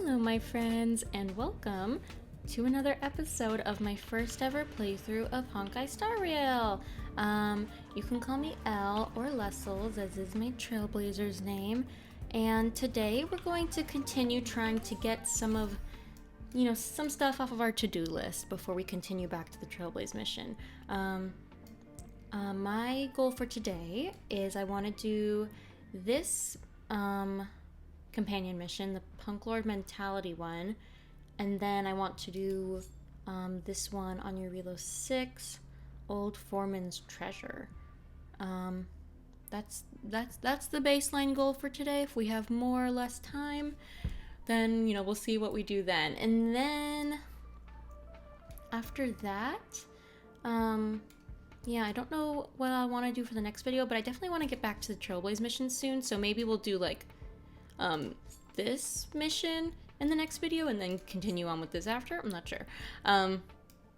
Hello my friends, and welcome to another episode of my first ever playthrough of Honkai Star Rail. You can call me Elle or Lessels, as is my Trailblazer's name, and today we're going to continue trying to get some stuff off of our to-do list before we continue back to the Trailblaze mission. My goal for today is I want to do this companion mission, the Punklorde Mentality one, and then I want to do this one on Eurilo 6, Old Foreman's Treasure. That's the baseline goal for today. If we have more or less time, then we'll see what we do then. And then after that, I don't know what I want to do for the next video, but I definitely want to get back to the Trailblaze mission soon. So maybe we'll do like this mission in the next video and then continue on with this after. I'm not sure.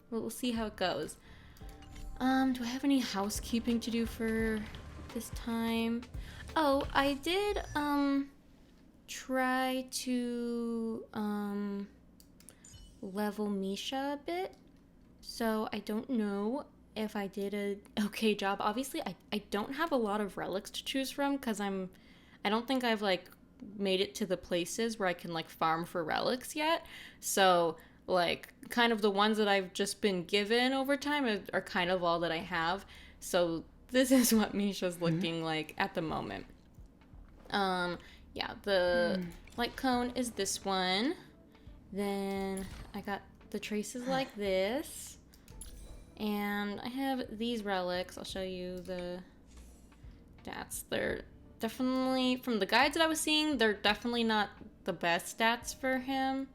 We'll see how it goes. Do I have any housekeeping to do for this time? Oh, I did try to level Misha a bit. So I don't know if I did a okay job. Obviously, I don't have a lot of relics to choose from because I don't think I've like made it to the places where I can like farm for relics yet. So like kind of the ones that I've just been given over time are kind of all that I have. So this is what Misha's looking like at the moment. The light cone is this one. Then I got the traces like this. And I have these relics. I'll show you the stats. They're definitely, from the guides that I was seeing, they're definitely not the best stats for him.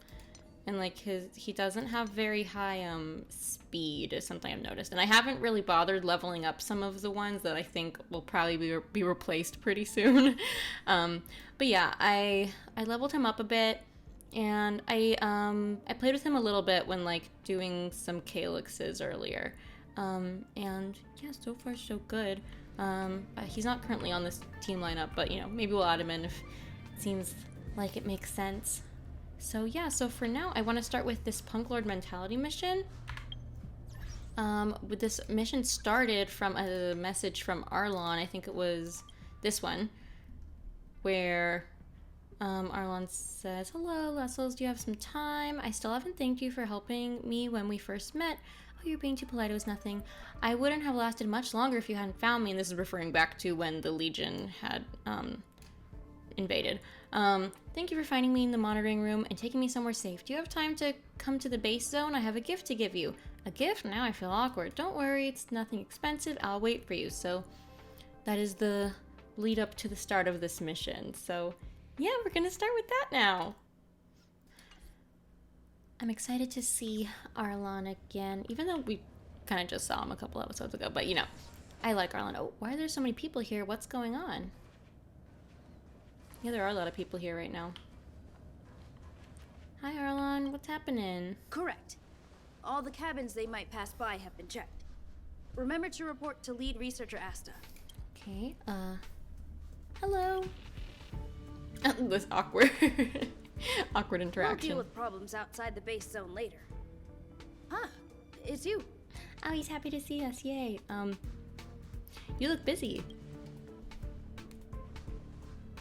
And like he doesn't have very high speed is something I've noticed. And I haven't really bothered leveling up some of the ones that I think will probably be replaced pretty soon. But yeah, I leveled him up a bit. And I played with him a little bit when like doing some calyxes earlier. And yeah, so far so good. He's not currently on this team lineup, but maybe we'll add him in if it seems like it makes sense. So yeah, so for now I want to start with this Punklorde Mentality mission. With this mission started from a message from Arlon. I think it was this one, where Arlon says, "Hello, Lessels, do you have some time? I still haven't thanked you for helping me when we first met. Oh, you're being too polite, it was nothing. I wouldn't have lasted much longer if you hadn't found me." And this is referring back to when the Legion had invaded. "Thank you for finding me in the monitoring room and taking me somewhere safe. Do you have time to come to the base zone? I have a gift to give you." "A gift? Now I feel awkward." "Don't worry, it's nothing expensive. I'll wait for you." So that is the lead up to the start of this mission. So yeah, we're gonna start with that now. I'm excited to see Arlon again, even though we kind of just saw him a couple episodes ago, but I like Arlon. Oh, why are there so many people here? What's going on? Yeah, there are a lot of people here right now. Hi, Arlon. What's happening? Correct. All the cabins they might pass by have been checked. Remember to report to lead researcher Asta. Okay, hello. This awkward interaction. We'll deal with problems outside the base zone later. Huh, it's you. Oh, he's happy to see us, yay. You look busy.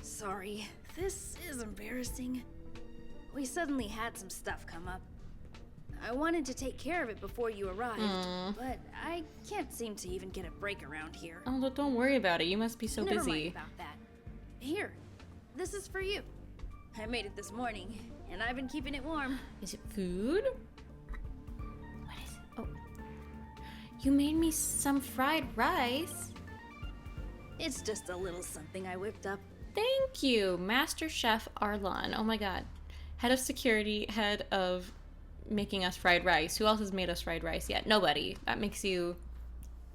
Sorry, this is embarrassing. We suddenly had some stuff come up. I wanted to take care of it before you arrived, but I can't seem to even get a break around here. Oh, don't worry about it. You must be so Never busy. mind about that. Here, this is for you. I made it this morning, and I've been keeping it warm. Is it food? What is it? Oh. You made me some fried rice. It's just a little something I whipped up. Thank you, Master Chef Arlon. Oh my god. Head of security, head of making us fried rice. Who else has made us fried rice yet? Nobody. That makes you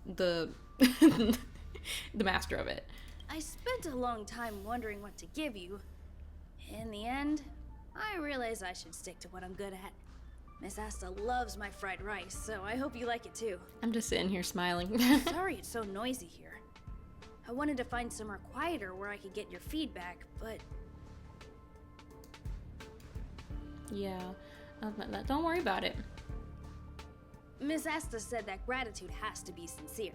the the master of it. I spent a long time wondering what to give you. In the end, I realized I should stick to what I'm good at. Miss Asta loves my fried rice, so I hope you like it too. I'm just sitting here smiling. Sorry it's so noisy here. I wanted to find somewhere quieter where I could get your feedback, but Yeah. Don't worry about it. Miss Asta said that gratitude has to be sincere.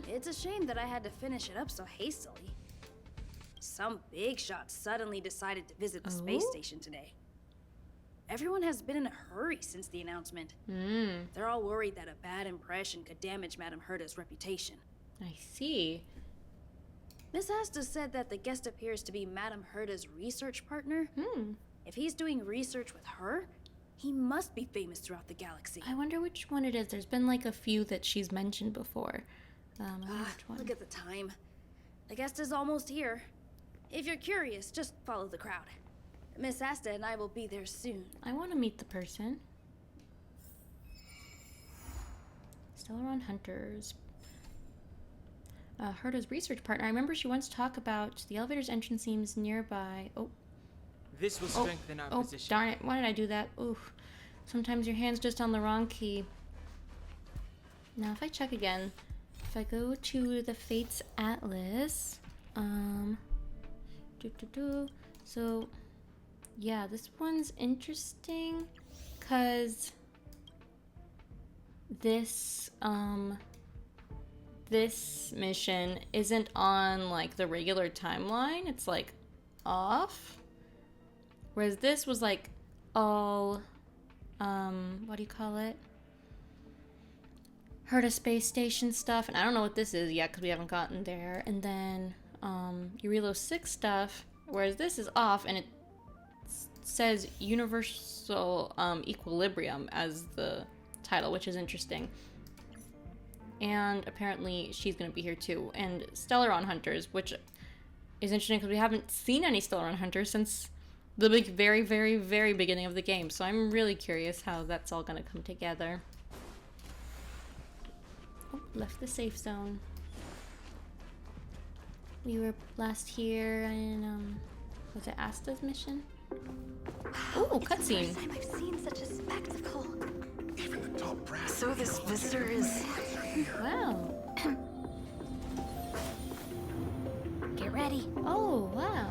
It's a shame that I had to finish it up so hastily. Some big shot suddenly decided to visit the space station today. Everyone has been in a hurry since the announcement. They're all worried that a bad impression could damage Madame Herta's reputation. I see. Miss Asta said that the guest appears to be Madame Herta's research partner. If he's doing research with her, he must be famous throughout the galaxy. I wonder which one it is. There's been like a few that she's mentioned before. I wonder which one. Look at the time. The guest is almost here. If you're curious, just follow the crowd. Miss Asta and I will be there soon. I want to meet the person. Stellaron Hunters. Herta's research partner. I remember she once talked about the elevator's entrance seems nearby. This will strengthen our position. Darn it. Why did I do that? Oof. Sometimes your hand's just on the wrong key. Now, if I check again, if I go to the Fates Atlas, so, yeah, this one's interesting, because this mission isn't on, like, the regular timeline. It's, like, off. Whereas this was, like, all, what do you call it? Herta Space Station stuff. And I don't know what this is yet, because we haven't gotten there. And then, Eurilo 6 stuff. Whereas this is off, and it says Universal, Equilibrium as the title, which is interesting. And apparently she's going to be here too. And Stellaron Hunters, which is interesting because we haven't seen any Stellaron Hunters since the very, very, very beginning of the game. So I'm really curious how that's all going to come together. Oh, left the safe zone. We were last here in, was it Asta's mission? Oh, cutscene. First time I've seen such a spectacle. Even the top brass. So this visitor is... Wow. Get ready. Oh, wow.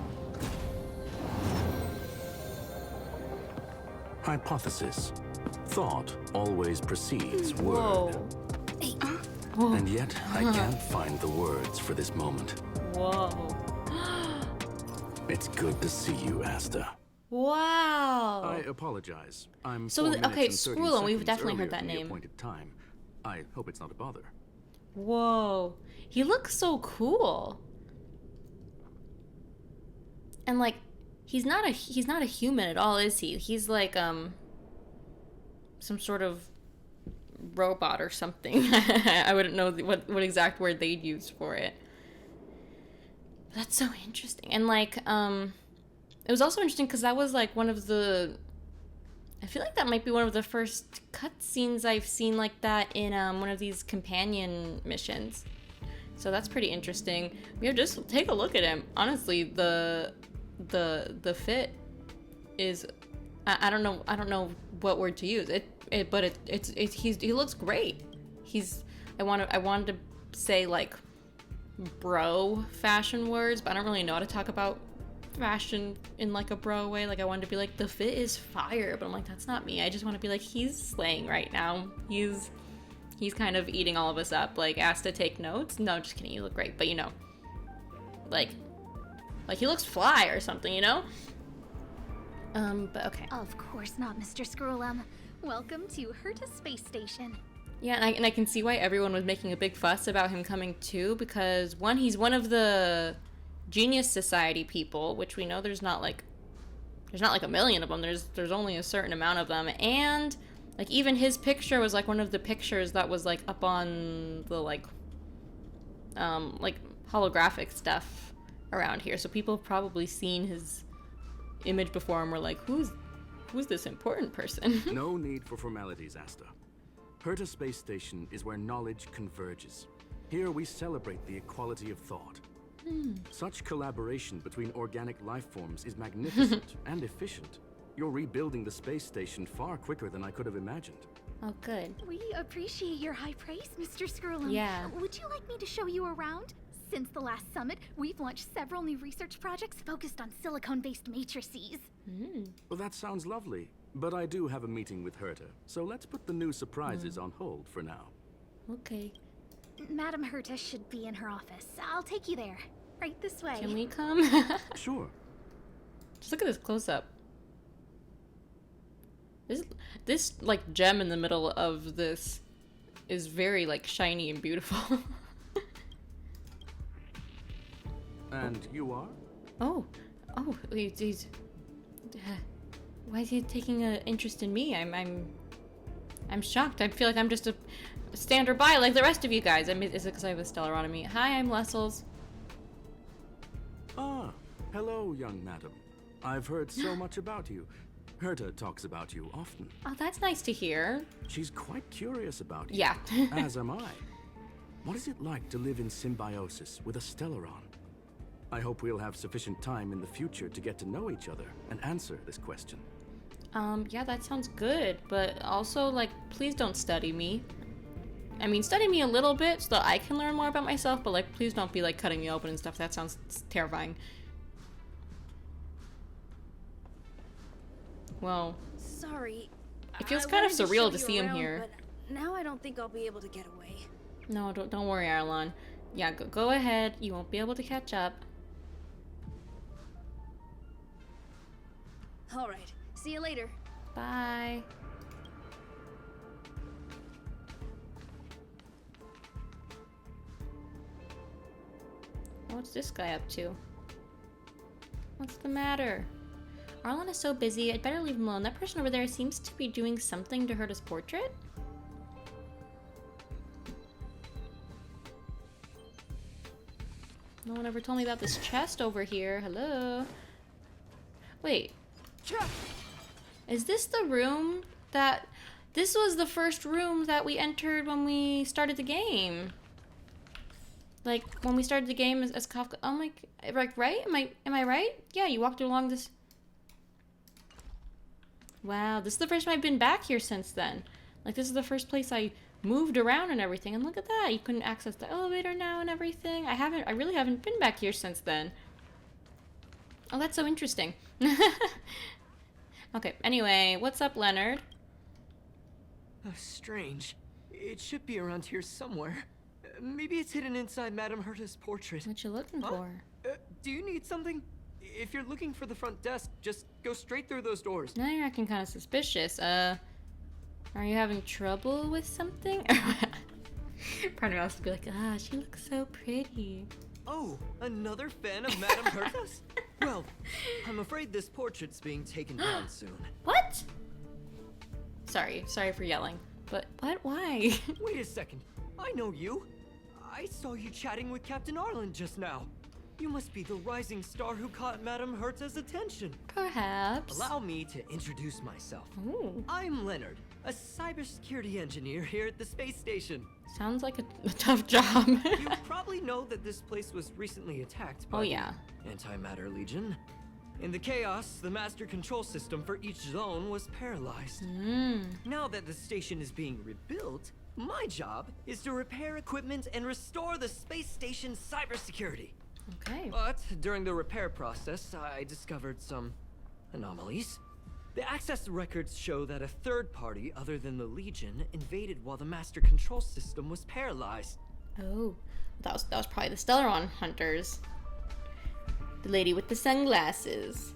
Hypothesis. Thought always precedes word. Whoa. Hey, And yet, I can't find the words for this moment. Whoa. It's good to see you, Asta. Wow. I apologize. I'm So, 4 minutes okay, and 30 Screwlum, we've seconds definitely earlier heard that than the name. appointed time. I hope it's not a bother. Whoa. He looks so cool. And like he's not a human at all, is he? He's like some sort of robot or something. I wouldn't know what exact word they'd use for it. That's so interesting. And like it was also interesting because that was like one of the, I feel like that might be one of the first cutscenes I've seen like that in one of these companion missions. So that's pretty interesting. Yeah, just take a look at him. Honestly, the fit is, I don't know what word to use. He looks great. I wanted to say like bro fashion words, but I don't really know how to talk about fashion in like a bro way. Like I wanted to be like the fit is fire, but I'm like that's not me. I just want to be like he's slaying right now. He's kind of eating all of us up. Like asked to take notes. No, just kidding. You look great, but you know, like he looks fly or something, you know. But okay. of course not, Mr. Scrollum. Welcome to Herta Space Station. Yeah, and I can see why everyone was making a big fuss about him coming too, because one, he's one of the Genius Society people, which we know there's not like a million of them. There's only a certain amount of them, and like even his picture was like one of the pictures that was like up on the like holographic stuff around here. So people have probably seen his image before and were like, who's this important person? No need for formalities, Asta. Herta Space Station is where knowledge converges. Here we celebrate the equality of thought. Such collaboration between organic life forms is magnificent and efficient. You're rebuilding the space station far quicker than I could have imagined. Oh, good. We appreciate your high praise, Mr. Scrollum. Yeah. Would you like me to show you around? Since the last summit, we've launched several new research projects focused on silicone-based matrices. that sounds lovely. But I do have a meeting with Herta, so let's put the new surprises on hold for now. Okay. Madam Herta should be in her office. I'll take you there. Right this way. Can we come? Sure. Just look at this close-up. This like gem in the middle of this is very like shiny and beautiful. And you are? Oh, he's why is he taking an interest in me? I'm shocked. I feel like I'm just a standard by like the rest of you guys. I mean, is it because I have a stellar on me? Hi, I'm Lessels. Ah, hello, young madam. I've heard so much about you. Herta talks about you often. Oh, that's nice to hear. She's quite curious about you. Yeah. As am I. What is it like to live in symbiosis with a Stellaron? I hope we'll have sufficient time in the future to get to know each other and answer this question. Yeah, that sounds good, but also, like, please don't study me. I mean, study me a little bit so that I can learn more about myself, but, like, please don't be, like, cutting me open and stuff. That sounds terrifying. Well, Sorry. it feels I kind of wanted surreal show to you see him around, here. But now I don't think I'll be able to get away. No, don't worry, Arlon. Yeah, go ahead. You won't be able to catch up. All right. See you later. Bye. What's this guy up to? What's the matter? Arlon is so busy, I'd better leave him alone. That person over there seems to be doing something to hurt his portrait? No one ever told me about this chest over here. Hello? Wait. Is this the room that... This was the first room that we entered when we started the game. Like, when we started the game as Kafka... Oh my... Like, right? Am I right? Yeah, you walked along this... Wow, this is the first time I've been back here since then. Like, this is the first place I moved around and everything. And look at that, you couldn't access the elevator now and everything. I really haven't been back here since then. Oh, that's so interesting. Okay, anyway, what's up, Leonard? Oh, strange. It should be around here somewhere. Maybe it's hidden inside Madame Herta's portrait. What you looking Huh? for? Do you need something? If you're looking for the front desk, just go straight through those doors. Now you're acting kind of suspicious. Are you having trouble with something? Part of me wants to be like, ah, she looks so pretty. Oh, another fan of Madame Herta's? Well, I'm afraid this portrait's being taken down soon. What? Sorry for yelling. But what? Why? Wait a second. I know you. I saw you chatting with Captain Arlen just now. You must be the rising star who caught Madame Herta's attention. Perhaps. Allow me to introduce myself. Ooh. I'm Leonard, a cybersecurity engineer here at the space station. Sounds like a tough job. You probably know that this place was recently attacked by Oh, yeah. the Antimatter Legion. In the chaos, the master control system for each zone was paralyzed. Now that the station is being rebuilt, my job is to repair equipment and restore the space station's cybersecurity. Okay. But during the repair process, I discovered some anomalies. The access records show that a third party other than the Legion invaded while the master control system was paralyzed. Oh, that was probably the Stellaron hunters. The lady with the sunglasses.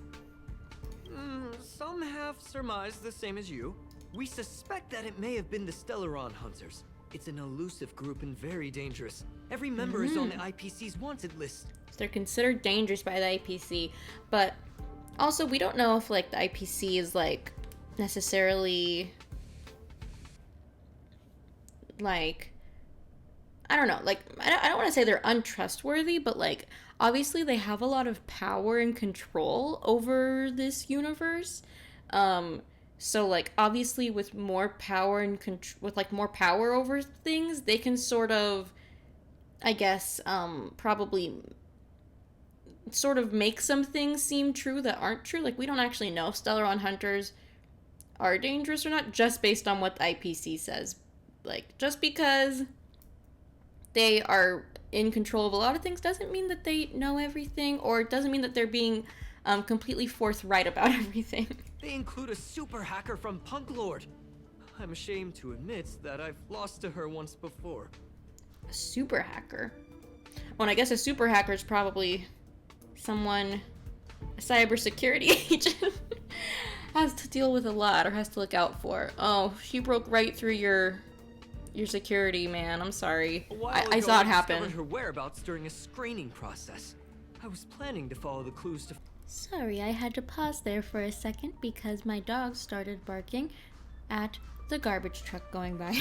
Some have surmised the same as you. We suspect that it may have been the Stellaron hunters. It's an elusive group and very dangerous. Every member is on the IPC's wanted list. So they're considered dangerous by the IPC, but also we don't know if like the IPC is like necessarily like, I don't know, like I don't want to say they're untrustworthy, but like obviously they have a lot of power and control over this universe. So like obviously with more power and with like more power over things, they can sort of, I guess, probably sort of make some things seem true that aren't true. Like we don't actually know if Stellaron hunters are dangerous or not, just based on what the IPC says. Like just because they are in control of a lot of things doesn't mean that they know everything, or it doesn't mean that they're being completely forthright about everything. They include a super hacker from Punklorde. I'm ashamed to admit that I've lost to her once before. A super hacker? Well, I guess a super hacker is probably someone, a cybersecurity agent, has to deal with a lot or has to look out for. Oh, she broke right through your security, man. I'm sorry. I saw it happen. I discovered her whereabouts during a screening process. I was planning to follow the clues to... Sorry, I had to pause there for a second because my dog started barking at the garbage truck going by.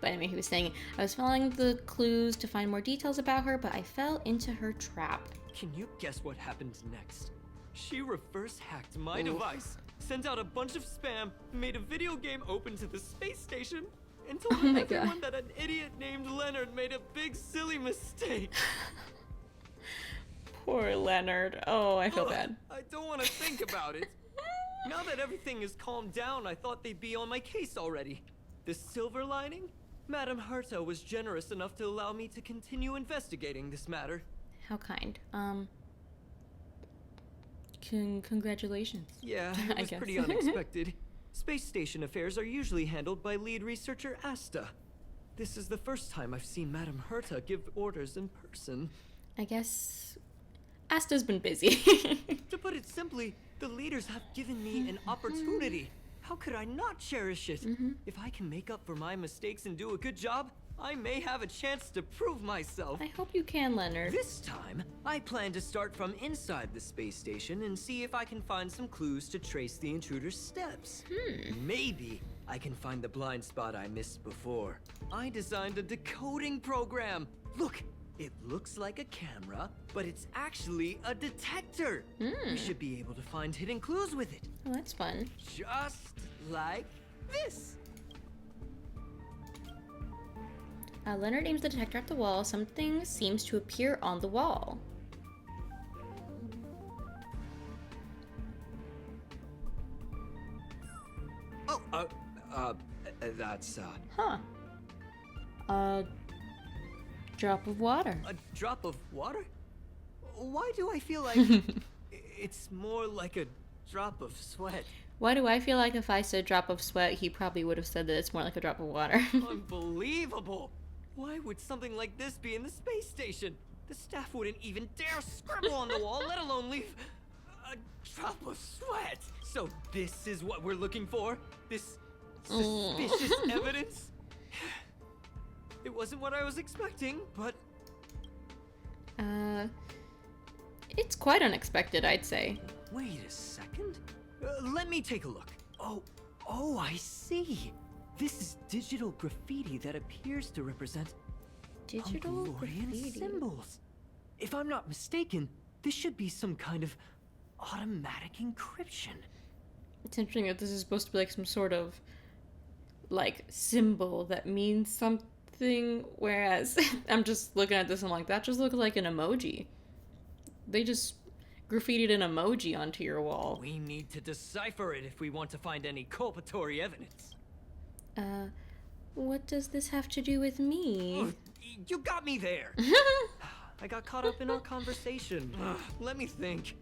But anyway, he was saying, I was following the clues to find more details about her, but I fell into her trap. Can you guess what happened next? She reverse hacked my device, sent out a bunch of spam, made a video game open to the space station, and told everyone that an idiot named Leonard made a big silly mistake. Poor Leonard. Oh, I feel bad. I don't want to think about it. Now that everything is calmed down, I thought they'd be on my case already. The silver lining? Madame Herta was generous enough to allow me to continue investigating this matter. How kind. Congratulations. Yeah, it was pretty unexpected. Space station affairs are usually handled by lead researcher Asta. This is the first time I've seen Madame Herta give orders in person. I guess Asta's been busy. To put it simply, the leaders have given me an opportunity. How could I not cherish it? If I can make up for my mistakes and do a good job, I may have a chance to prove myself. I hope you can, Leonard. This time, I plan to start from inside the space station and see if I can find some clues to trace the intruder's steps. Maybe I can find the blind spot I missed before. I designed a decoding program. Look, it looks like a camera, but it's actually a detector. We should be able to find hidden clues with it. Oh, that's fun. Just like this. Leonard aims the detector at the wall. Something seems to appear on the wall. That's, Huh. A drop of water. a drop of water? Why do I feel like it's more like a drop of sweat? Why do I feel like if I said drop of sweat, he probably would have said that it's more like a drop of water. Unbelievable! Why would something like this be in the space station? The staff wouldn't even dare scribble on the wall, let alone leave a drop of sweat. So this is what we're looking for? This suspicious evidence? It wasn't what I was expecting, but... It's quite unexpected, I'd say. Wait a second. Let me take a look. Oh, I see. This is digital graffiti that appears to represent Digital Punklordian graffiti. symbols. If I'm not mistaken, this should be some kind of automatic encryption. It's interesting that this is supposed to be like some sort of like symbol that means something, whereas I'm just looking at this and like, that just looks like an emoji. They just graffitied an emoji onto your wall. We need to decipher it if we want to find any culpatory evidence. What does this have to do with me? You got me there. I got caught up in our conversation. Let me think.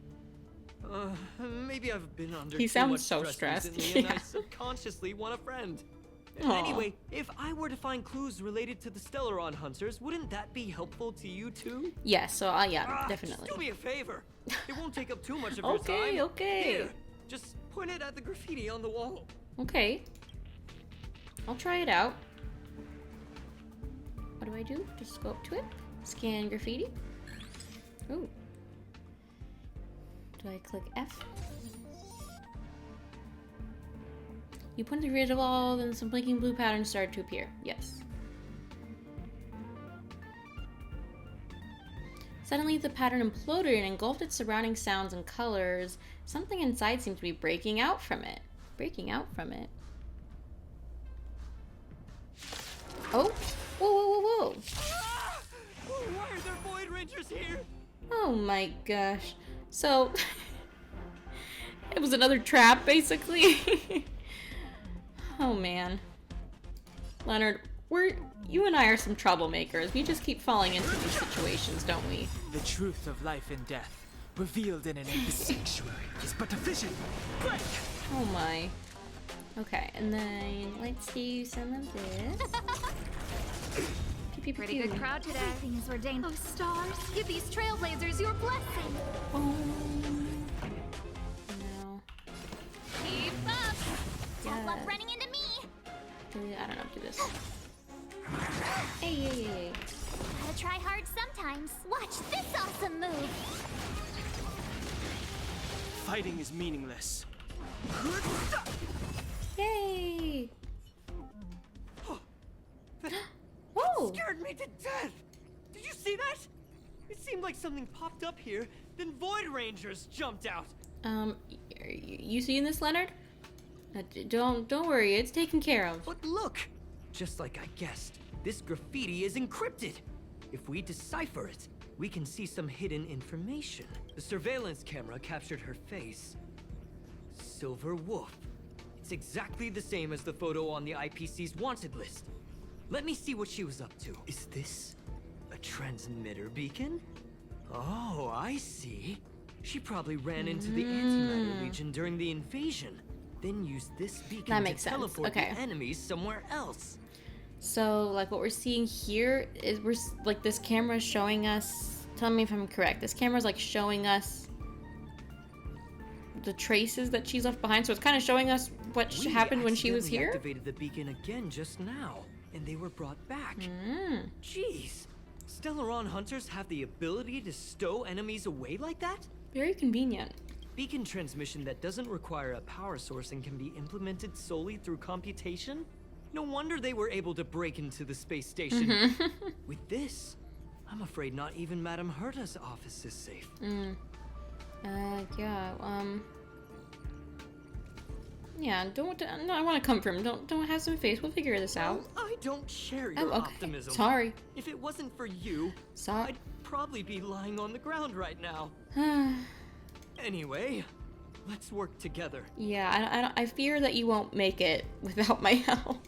Maybe I've been under He too sounds much so stress stressed. recently, and I Yeah. subconsciously want a friend. Aw. Anyway, if I were to find clues related to the Stellaron hunters, wouldn't that be helpful to you too? Yeah, so yeah, definitely. Just do me a favor. It won't take up too much of your time. Okay, okay. Here, just point it at the graffiti on the wall. Okay. I'll try it out. What do I do? Just go up to it. Scan graffiti. Ooh. Do I click F? You point the graffiti at the wall, then some blinking blue patterns started to appear. Yes. Suddenly, the pattern imploded and engulfed its surrounding sounds and colors. Something inside seemed to be breaking out from it. Breaking out from it. Oh! Whoa, whoa, whoa, whoa! Ah! Why are there Void Rangers here? Oh my gosh. So, it was another trap, basically. Oh man. Leonard, you and I are some troublemakers. We just keep falling into these situations, don't we? The truth of life and death, revealed in an empty sanctuary, is but a vision. Break! Oh my. Okay, and then let's do some of this. Pew, pew, pew, Pretty good pew. crowd today. Everything is ordained. Oh, stars, give these trailblazers your blessing. Oh. No. Keep up. Don't Yeah. love running into me. I don't know, do this. Hey, hey, hey, hey. Gotta try hard sometimes. Watch this awesome move. Fighting is meaningless. Yay! Whoa! Scared me to death! Did you see that? It seemed like something popped up here, then Void Rangers jumped out. You seeing this, Leonard? Don't worry, it's taken care of. But look! Just like I guessed, this graffiti is encrypted. If we decipher it, we can see some hidden information. The surveillance camera captured her face. Silver Wolf. It's exactly the same as the photo on the IPC's wanted list. Let me see what she was up to. Is this a transmitter beacon? Oh, I see. She probably ran into the antimatter region during the invasion, then used this beacon That makes to sense. teleport Okay. the enemies somewhere else. So, like, what we're seeing here is like, this camera is showing us. Tell me if I'm correct. This camera's like showing us the traces that she's left behind. So it's kind of showing us what We happened when she was accidentally here. activated the beacon again just now, and they were brought back. Jeez. Stellaron hunters have the ability to stow enemies away like that? Very convenient. Beacon transmission that doesn't require a power source and can be implemented solely through computation? No wonder they were able to break into the space station. With this, I'm afraid not even Madame Herta's office is safe. Yeah, no, I want to come from. Don't have some face. We'll figure this out. I don't share your Oh, okay. optimism. Sorry. If it wasn't for you, Sorry. I'd probably be lying on the ground right now. Anyway, let's work together. Yeah, I fear that you won't make it without my help.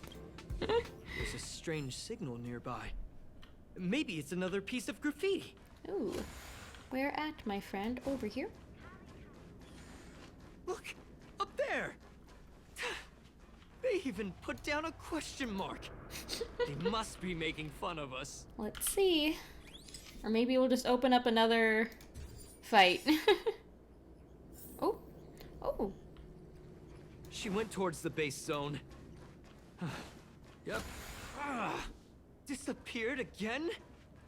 There's a strange signal nearby. Maybe it's another piece of graffiti. Ooh. Where at, my friend? Over here? Look, up there. They even put down a question mark. They must be making fun of us. Let's see. Or maybe we'll just open up another fight. Oh. She went towards the base zone. Yep. Disappeared again?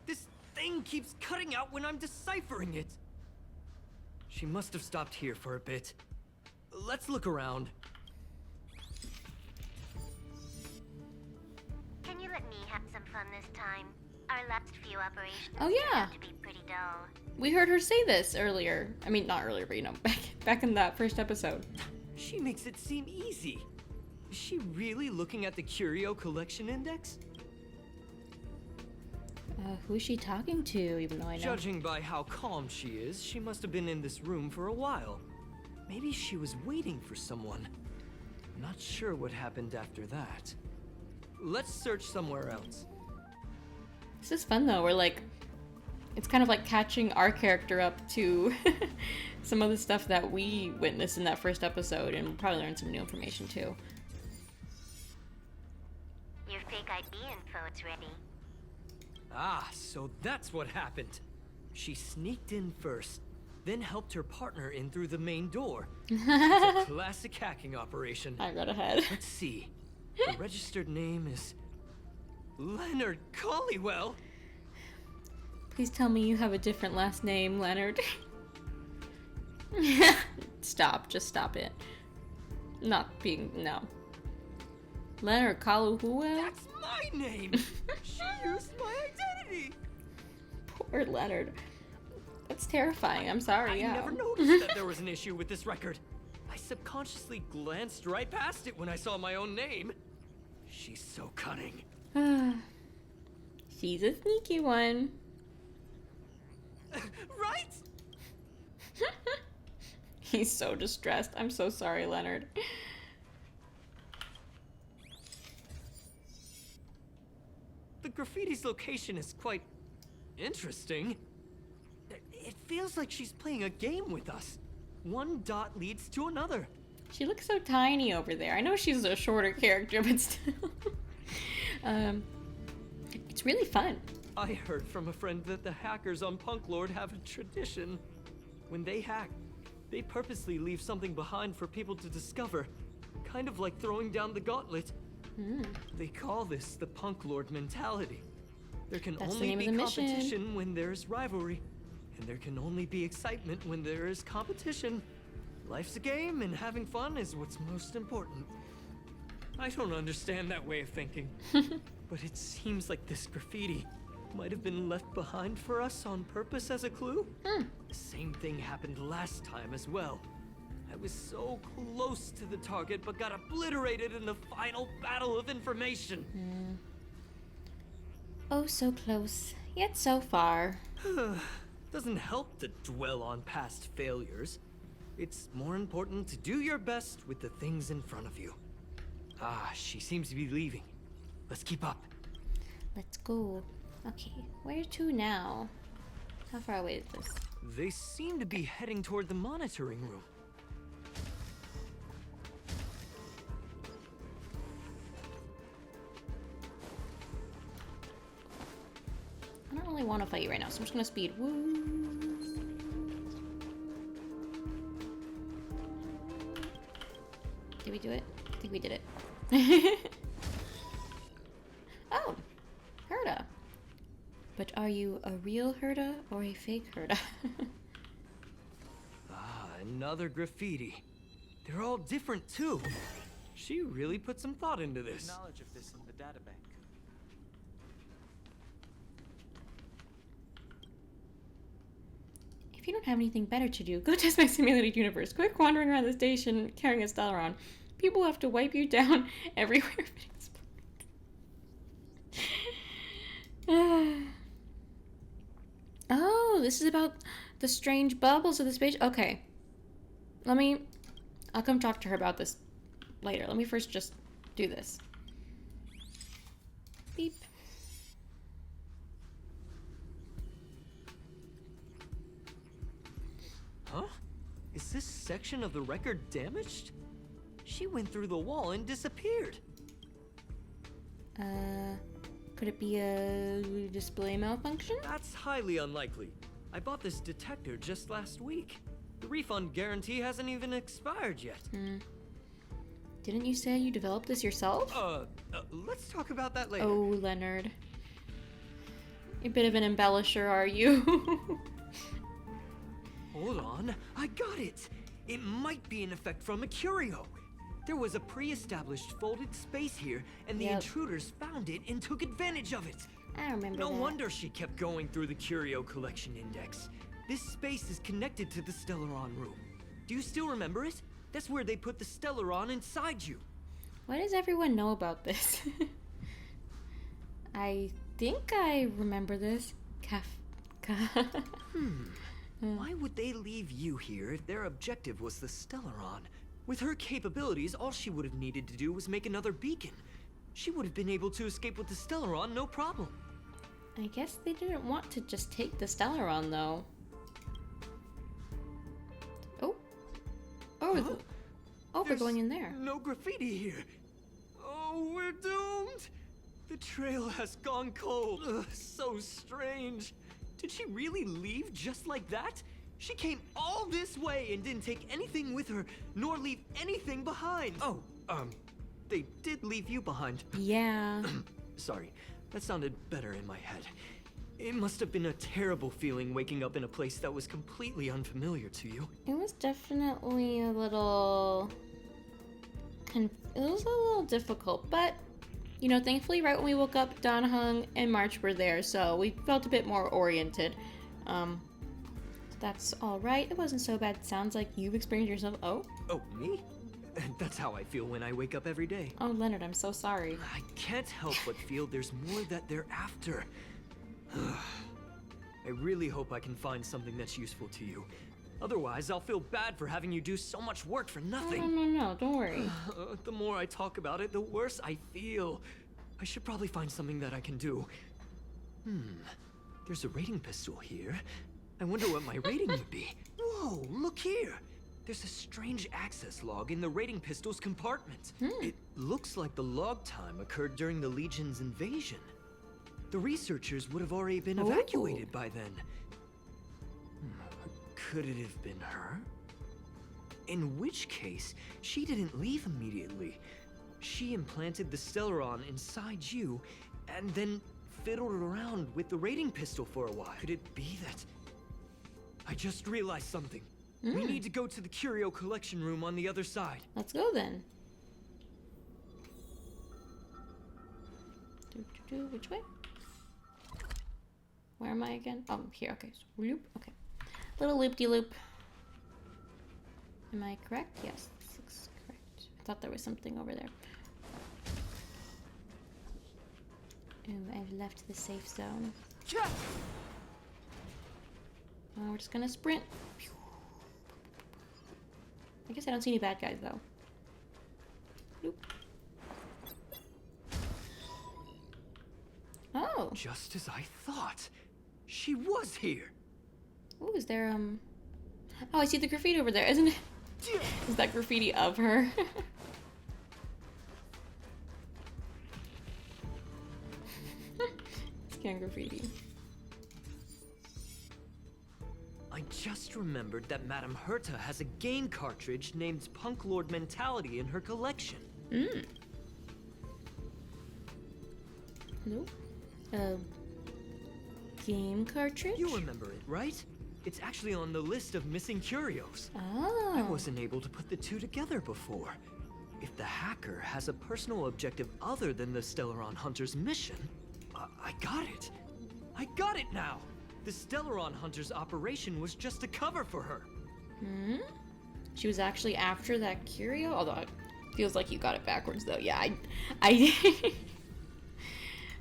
This thing keeps cutting out when I'm deciphering it. She must have stopped here for a bit. Let's look around. Can you let me have some fun this time? Our last few operations Oh, turned yeah. out to be pretty dull. We heard her say this earlier. I mean, not earlier, but you know, back in that first episode. She makes it seem easy. Is she really looking at the Curio Collection Index? Who is she talking to, even though I know? Judging by how calm she is, she must have been in this room for a while. Maybe she was waiting for someone. Not sure what happened after that. Let's search somewhere else. This is fun, though. We're like... It's kind of like catching our character up to some of the stuff that we witnessed in that first episode, and we'll probably learn some new information, too. Your fake ID info is ready. Ah, so that's what happened. She sneaked in first, then helped her partner in through the main door. It's a classic hacking operation. I got ahead. Let's see. The registered name is Leonard Collywell. Please tell me you have a different last name, Leonard. Stop. Just stop it. No. Leonard Collywell? That's my name! She used my identity! Poor Leonard. That's terrifying. I'm sorry, I never noticed that there was an issue with this record. I subconsciously glanced right past it when I saw my own name. She's so cunning. She's a sneaky one. Right? He's so distressed. I'm so sorry, Leonard. The graffiti's location is quite interesting. It feels like she's playing a game with us. One dot leads to another. She looks so tiny over there. I know she's a shorter character, but still. It's really fun. I heard from a friend that the hackers on Punklorde have a tradition. When they hack, they purposely leave something behind for people to discover. Kind of like throwing down the gauntlet. They call this the Punklorde Mentality. There can That's the only name be of the mission. competition when there's rivalry. And there can only be excitement when there is competition. Life's a game, and having fun is what's most important. I don't understand that way of thinking. But it seems like this graffiti might have been left behind for us on purpose as a clue. The same thing happened last time as well. I was so close to the target, but got obliterated in the final battle of information. Oh, so close, yet so far. Doesn't help to dwell on past failures. It's more important to do your best with the things in front of you. Ah, she seems to be leaving. Let's keep up. Let's go. Okay, where to now? How far away is this? They seem to be heading toward the monitoring room. I don't really want to fight you right now, so I'm just gonna speed. Woo! Did we do it? I think we did it. Oh, Herda. But are you a real Herda or a fake Herda? Ah, another graffiti. They're all different too. She really put some thought into this. Knowledge of this in the databank. If you don't have anything better to do, go test my simulated universe. Quit wandering around the station carrying a Stellaron. People have to wipe you down everywhere. Oh, this is about the strange bubbles of the space. Okay. I'll come talk to her about this later. Let me first just do this. Beep. Huh? Is this section of the record damaged? She went through the wall and disappeared. Could it be a display malfunction? That's highly unlikely. I bought this detector just last week. The refund guarantee hasn't even expired yet. Didn't you say you developed this yourself? Let's talk about that later. Oh, Leonard. A bit of an embellisher, are you? Hold on, I got it! It might be an effect from a curio. There was a pre-established folded space here, and the intruders found it and took advantage of it. I remember No that. wonder she kept going through the curio collection index. This space is connected to the Stellaron room. Do you still remember it? That's where they put the Stellaron inside you. Why does everyone know about this? I think I remember this. Why would they leave you here if their objective was the Stellaron? With her capabilities, all she would have needed to do was make another beacon. She would have been able to escape with the Stellaron, no problem. I guess they didn't want to just take the Stellaron, though. Oh. Oh, we're There's going in there. No graffiti here. Oh, we're doomed. The trail has gone cold. Ugh, so strange. Did she really leave just like that? She came all this way and didn't take anything with her, nor leave anything behind. Oh, they did leave you behind. Yeah. Sorry, that sounded better in my head. It must have been a terrible feeling waking up in a place that was completely unfamiliar to you. It was definitely a little... it was a little difficult, but... You know, thankfully, right when we woke up, Donahung and March were there, so we felt a bit more oriented. That's alright. It wasn't so bad. Sounds like you've experienced yourself. Oh? Oh, me? That's how I feel when I wake up every day. Oh, Leonard, I'm so sorry. I can't help but feel there's more that they're after. I really hope I can find something that's useful to you. Otherwise, I'll feel bad for having you do so much work for nothing. No, don't worry. The more I talk about it, the worse I feel. I should probably find something that I can do. There's a rating pistol here. I wonder what my rating would be. Whoa, look here. There's a strange access log in the raiding pistol's compartment. It looks like the log time occurred during the Legion's invasion. The researchers would have already been evacuated by then. Could it have been her? In which case, she didn't leave immediately. She implanted the Stellaron inside you, and then fiddled around with the raiding pistol for a while. Could it be that... I just realized something. We need to go to the curio collection room on the other side. Let's go then. Which way? Where am I again? Oh, here. Okay. So, loop. Okay. Little loop-de-loop. Am I correct? Yes, this looks correct. I thought there was something over there. Ooh, I've left the safe zone. Oh, we're just gonna sprint. I guess I don't see any bad guys though. Nope. Oh. Just as I thought. She was here. Ooh, is there Oh, I see the graffiti over there, isn't it? Is that graffiti of her? Scan graffiti. I just remembered that Madame Herta has a game cartridge named Punklorde Mentality in her collection. Hello? Game cartridge? You remember it, right? It's actually on the list of missing curios. Oh. I wasn't able to put the two together before. If the hacker has a personal objective other than the Stellaron Hunter's mission, I got it. I got it now. The Stellaron Hunter's operation was just a cover for her. She was actually after that curio? Although it feels like you got it backwards though. Yeah, I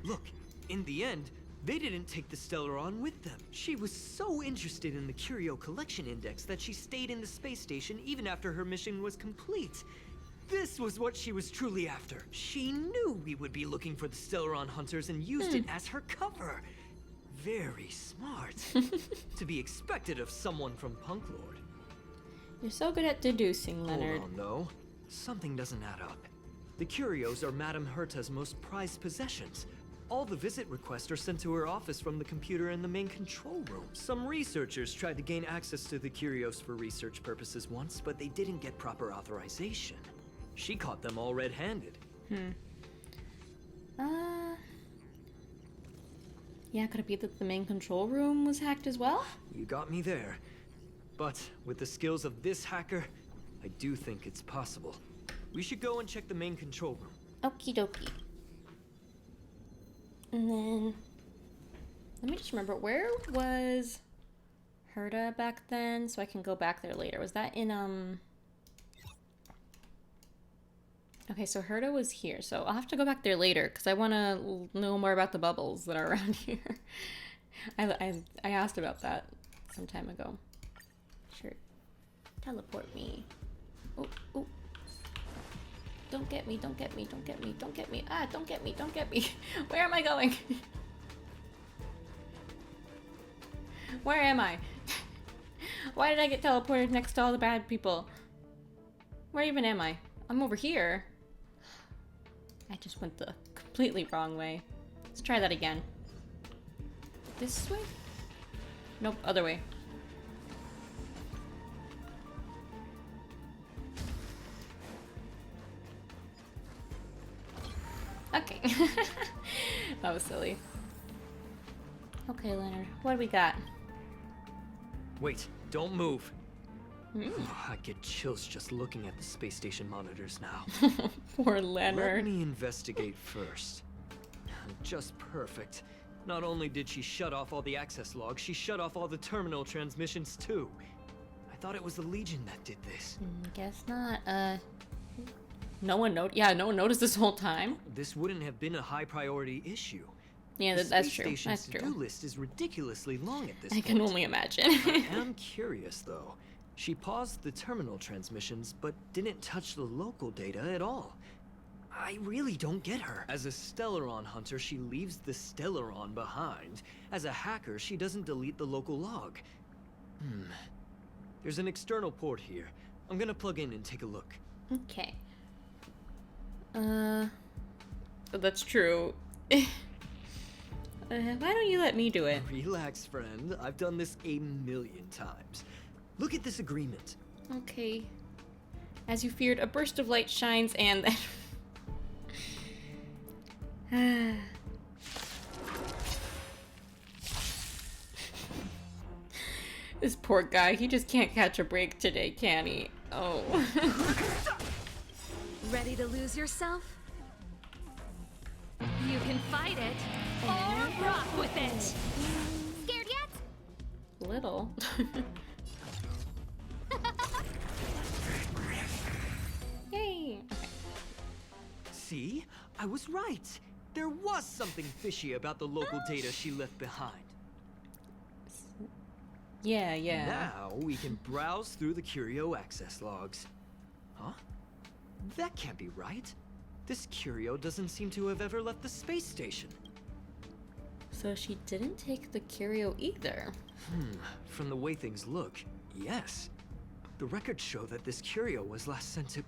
Look, in the end, they didn't take the Stellaron with them. She was so interested in the Curio Collection Index that she stayed in the space station even after her mission was complete. This was what she was truly after. She knew we would be looking for the Stellaron Hunters and used it as her cover. Very smart. To be expected of someone from Punklorde. You're so good at deducing, Leonard. Hold on, though. Something doesn't add up. The curios are Madame Herta's most prized possessions. All the visit requests are sent to her office from the computer in the main control room. Some researchers tried to gain access to the curios for research purposes once, but they didn't get proper authorization. She caught them all red-handed. Yeah, could it be that the main control room was hacked as well? You got me there. But with the skills of this hacker, I do think it's possible. We should go and check the main control room. Okie dokie. And then, let me just remember, where was Herta back then? So I can go back there later. Was that in, Okay, so Herta was here. So I'll have to go back there later because I want to know more about the bubbles that are around here. I asked about that some time ago. Sure. Teleport me. Oh, oh. Don't get me, don't get me, don't get me, don't get me. Ah, don't get me, don't get me. Where am I going? Where am I? Why did I get teleported next to all the bad people? Where even am I? I'm over here. I just went the completely wrong way. Let's try that again. This way? Nope, other way. Okay. That was silly. Okay, Leonard, what do we got? Wait, don't move. I get chills just looking at the space station monitors now. Poor Leonard. Let me investigate first. Just perfect. Not only did she shut off all the access logs, she shut off all the terminal transmissions too. I thought it was the Legion that did this. Guess not. No one noticed this whole time. This wouldn't have been a high priority issue. Yeah, The that's space true. station's That's to-do true. list is ridiculously long at this I point. can only imagine. I am curious though. She paused the terminal transmissions, but didn't touch the local data at all. I really don't get her. As a Stellaron hunter, she leaves the Stellaron behind. As a hacker, she doesn't delete the local log. There's an external port here. I'm gonna plug in and take a look. Okay. That's true. Why don't you let me do it? Relax, friend. I've done this a million times. Look at this agreement. Okay. As you feared, a burst of light shines and then... This poor guy, he just can't catch a break today, can he? Oh. Ready to lose yourself? You can fight it, or rock with it! Scared yet? Little. Yay! Okay. See? I was right. There was something fishy about the local data she left behind. Yeah, yeah. Now we can browse through the curio access logs. Huh? That can't be right. This curio doesn't seem to have ever left the space station. So she didn't take the curio either. From the way things look, yes. The records show that this curio was last sent to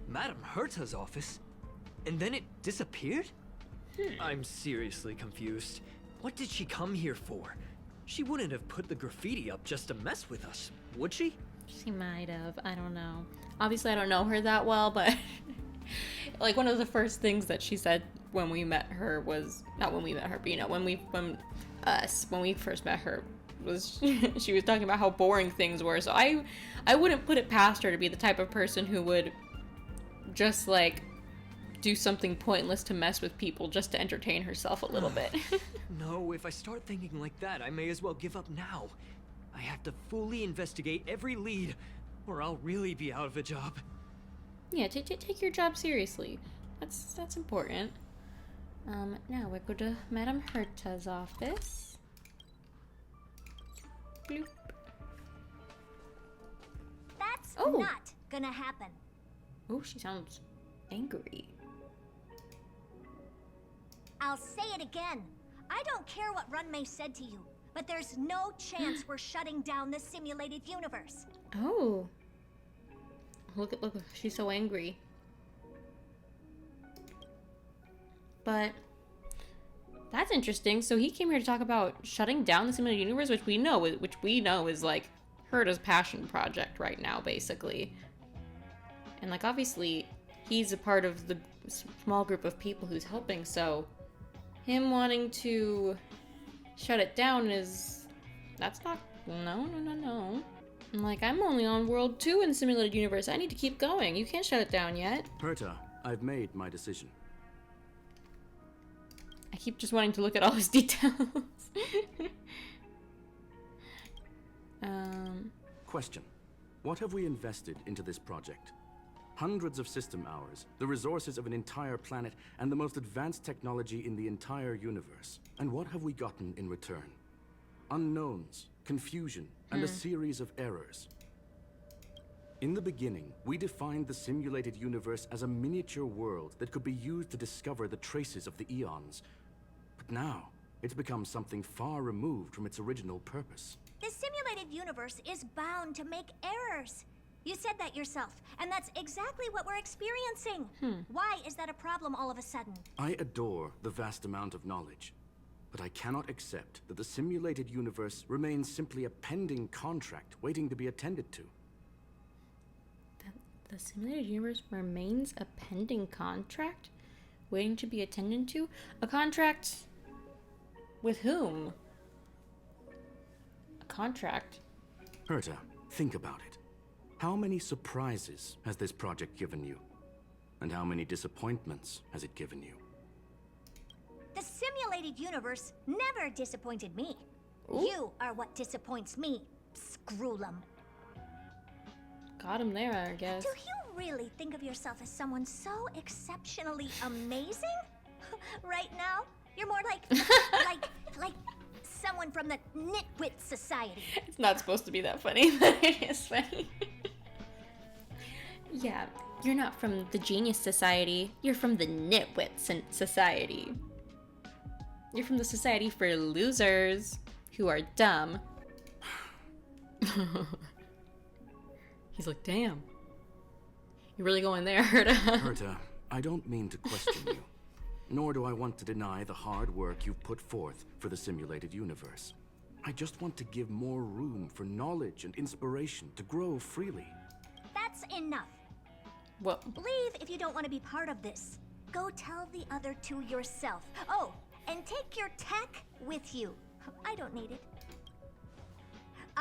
Madame Herta's office, and then it disappeared? I'm seriously confused. What did she come here for? She wouldn't have put the graffiti up just to mess with us, would she? She might have. I don't know. Obviously, I don't know her that well, but like one of the first things that she said when we met her was not when we met her, but you know, when we first met her was she was talking about how boring things were. So I wouldn't put it past her to be the type of person who would just like do something pointless to mess with people just to entertain herself a little bit. No, if I start thinking like that, I may as well give up now. I have to fully investigate every lead, or I'll really be out of a job. Yeah, take your job seriously. That's important. Now we go to Madame Herta's office. Bloop. That's Oh. not gonna happen. Oh, she sounds angry. I'll say it again. I don't care what Runmei said to you, but there's no chance we're shutting down the simulated universe. Oh. Look, she's so angry. But that's interesting. So he came here to talk about shutting down the simulated universe, which we know is like Herta's passion project right now, basically. And like obviously he's a part of the small group of people who's helping, so him wanting to shut it down that's not, no. I'm like, I'm only on world 2 in the simulated universe. I need to keep going. You can't shut it down yet. Herta, I've made my decision. I keep just wanting to look at all his details. Question. What have we invested into this project? Hundreds of system hours, the resources of an entire planet, and the most advanced technology in the entire universe. And what have we gotten in return? Unknowns, confusion, and a series of errors. In the beginning, we defined the simulated universe as a miniature world that could be used to discover the traces of the eons. But now, it's become something far removed from its original purpose. The simulated universe is bound to make errors. You said that yourself, and that's exactly what we're experiencing. Why is that a problem all of a sudden? I adore the vast amount of knowledge, but I cannot accept that the simulated universe remains simply a pending contract waiting to be attended to. The simulated universe remains a pending contract waiting to be attended to? A contract with whom? A contract? Herta, think about it. How many surprises has this project given you? And how many disappointments has it given you? The simulated universe never disappointed me. Ooh. You are what disappoints me, Screwlum. Got him there, I guess. Do you really think of yourself as someone so exceptionally amazing? Right now, you're more like, like someone from the Nitwit Society. It's not supposed to be that funny, but it is funny. Yeah, you're not from the Genius Society. You're from the Nitwit Society. You're from the Society for Losers who are dumb. He's like, damn. You're really going there, Herta. Herta, I don't mean to question you, nor do I want to deny the hard work you've put forth for the simulated universe. I just want to give more room for knowledge and inspiration to grow freely. That's enough. Well, Leave if you don't want to be part of this. Go tell the other two yourself. Oh, and take your tech with you. I don't need it.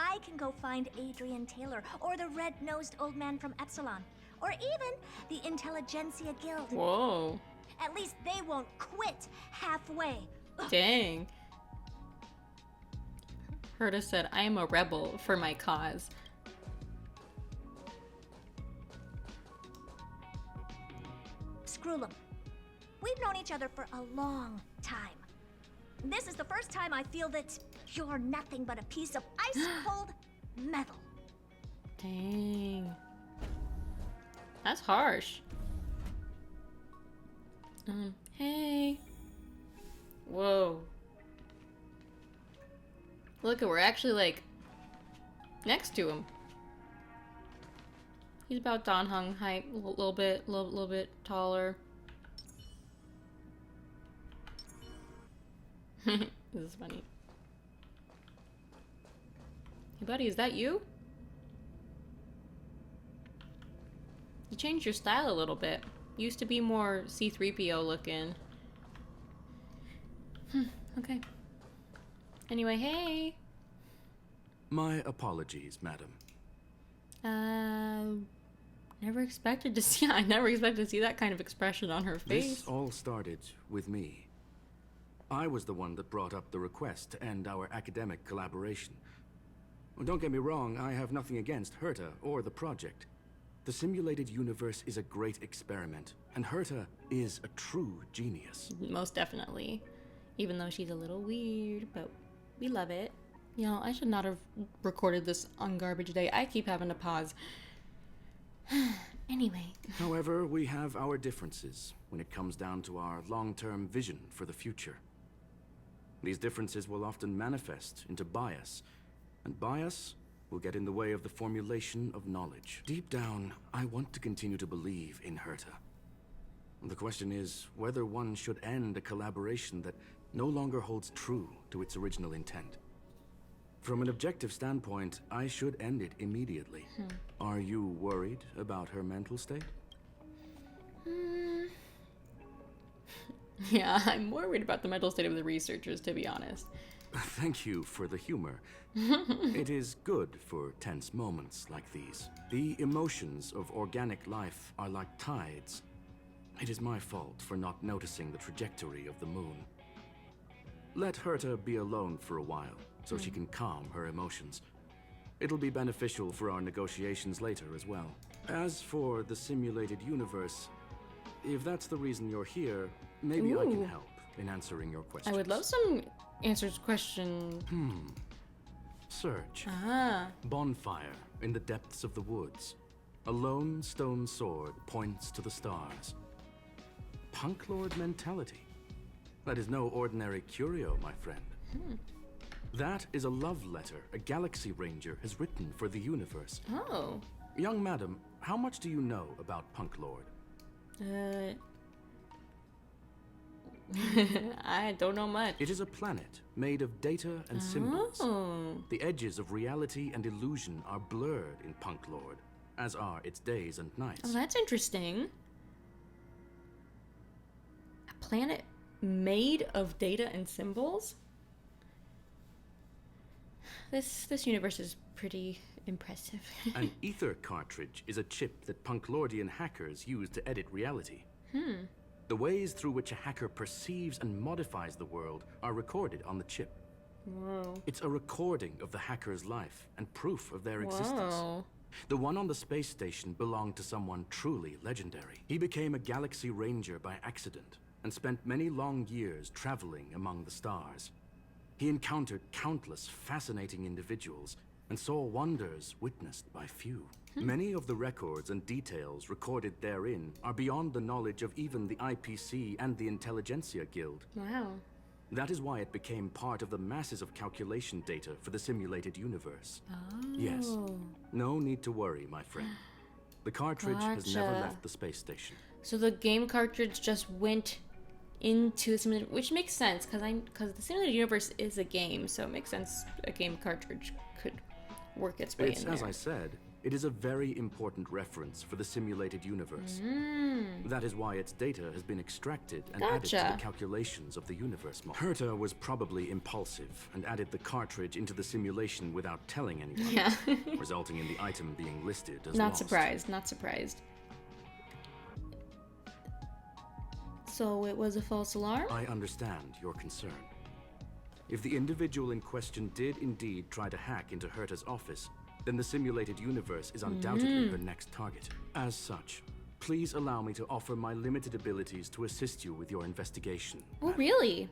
I can go find Adrian Taylor or the red-nosed old man from Epsilon, or even the Intelligentsia Guild. whoa. At least they won't quit halfway. Dang. Herta said, I am a rebel for my cause. Screw 'em. We've known each other for a long time. This is the first time I feel that you're nothing but a piece of ice-cold metal. Dang. That's harsh. Hey. Whoa. Look, we're actually like next to him. He's about Dan Heng height, a little bit taller. This is funny. Hey buddy, is that you? You changed your style a little bit. Used to be more C-3PO looking. Okay. Anyway, hey. My apologies, madam. Never expected to see. I never expected to see that kind of expression on her face. This all started with me. I was the one that brought up the request to end our academic collaboration. Well, don't get me wrong, I have nothing against Herta or the project. The simulated universe is a great experiment, and Herta is a true genius. Most definitely. Even though she's a little weird, but we love it. You know, I should not have recorded this on garbage day. I keep having to pause. Anyway. However, we have our differences when it comes down to our long-term vision for the future. These differences will often manifest into bias, and bias will get in the way of the formulation of knowledge. Deep down, I want to continue to believe in Herta. The question is whether one should end a collaboration that no longer holds true to its original intent. From an objective standpoint, I should end it immediately. Are you worried about her mental state? Yeah, I'm worried about the mental state of the researchers, to be honest. Thank you for the humor. It is good for tense moments like these. The emotions of organic life are like tides. It is my fault for not noticing the trajectory of the moon. Let Herta be alone for a while, so she can calm her emotions. It'll be beneficial for our negotiations later as well. As for the simulated universe, if that's the reason you're here, maybe I can help in answering your questions. I would love some answers to question. Search. Ah. Bonfire in the depths of the woods. A lone stone sword points to the stars. Punklorde Mentality. That is no ordinary curio, my friend. That is a love letter a Galaxy Ranger has written for the universe. Oh. Young madam, how much do you know about Punklorde? I don't know much. It is a planet made of data and symbols. The edges of reality and illusion are blurred in Punklorde, as are its days and nights. Oh, that's interesting. A planet made of data and symbols? This universe is pretty impressive. An ether cartridge is a chip that Punklordian hackers use to edit reality. The ways through which a hacker perceives and modifies the world are recorded on the chip. Whoa. It's a recording of the hacker's life and proof of their existence. Whoa. The one on the space station belonged to someone truly legendary. He became a Galaxy Ranger by accident and spent many long years traveling among the stars. He encountered countless fascinating individuals and saw wonders witnessed by few. Many of the records and details recorded therein are beyond the knowledge of even the IPC and the Intelligentsia Guild. Wow. That is why it became part of the masses of calculation data for the simulated universe. Yes. No need to worry, my friend. The cartridge has never left the space station. So the game cartridge just went into the simulated, which makes sense because the simulated universe is a game, so it makes sense a game cartridge could work its way in there. As I said, it is a very important reference for the simulated universe. That is why its data has been extracted and added to the calculations of the universe model. Herta was probably impulsive and added the cartridge into the simulation without telling anyone, resulting in the item being listed as Not lost. surprised, not surprised. So it was a false alarm? I understand your concern. If the individual in question did indeed try to hack into Herta's office, then the simulated universe is undoubtedly her next target. As such, please allow me to offer my limited abilities to assist you with your investigation. Oh, really?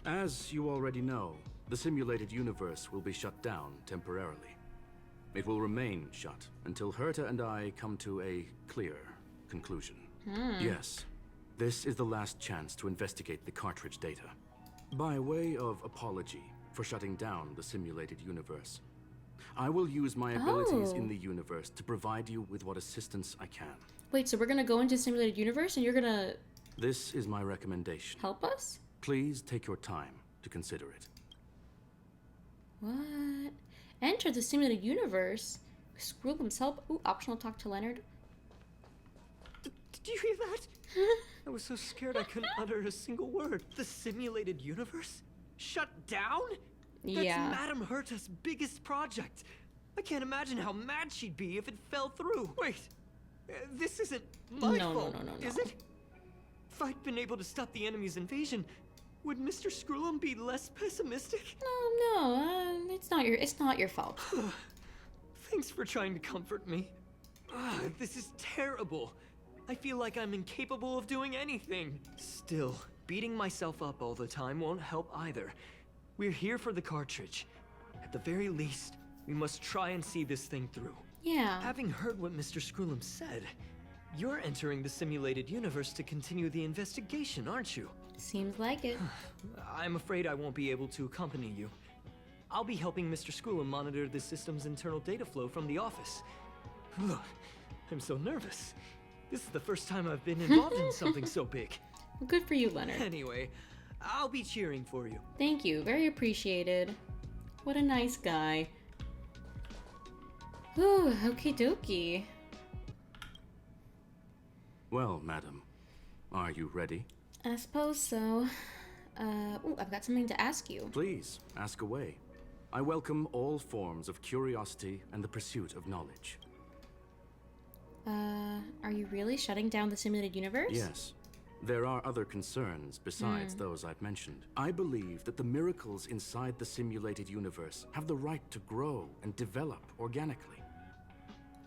As you already know, the simulated universe will be shut down temporarily. It will remain shut until Herta and I come to a clear conclusion. Yes, this is the last chance to investigate the cartridge data. By way of apology for shutting down the simulated universe, I will use my abilities in the universe to provide you with what assistance I can. Wait, so we're gonna go into simulated universe and you're gonna... This is my recommendation. help us? Please take your time to consider it. What? Enter the simulated universe? Screw himself. Ooh, optional talk to Leonard. Did you hear that? I was so scared I couldn't utter a single word. The simulated universe? Shut down? That's Madame Herta's biggest project. I can't imagine how mad she'd be if it fell through. Wait, this isn't my fault, is it? If I'd been able to stop the enemy's invasion, would Mr. Screw'em be less pessimistic? No, it's not your fault. Thanks for trying to comfort me. This is terrible. I feel like I'm incapable of doing anything. Still, beating myself up all the time won't help either. We're here for the cartridge. At the very least, we must try and see this thing through. Yeah. Having heard what Mr. Screw'em said, you're entering the simulated universe to continue the investigation, aren't you? Seems like it. I'm afraid I won't be able to accompany you. I'll be helping Mr. Screw'em monitor the system's internal data flow from the office. I'm so nervous. This is the first time I've been involved in something so big. Well, good for you, Leonard. Anyway, I'll be cheering for you. Thank you. Very appreciated. What a nice guy. Ooh, okie dokie. Well, madam, are you ready? I suppose so. Ooh, I've got something to ask you. Please, ask away. I welcome all forms of curiosity and the pursuit of knowledge. Are you really shutting down the simulated universe? Yes. There are other concerns besides those I've mentioned. I believe that the miracles inside the simulated universe have the right to grow and develop organically.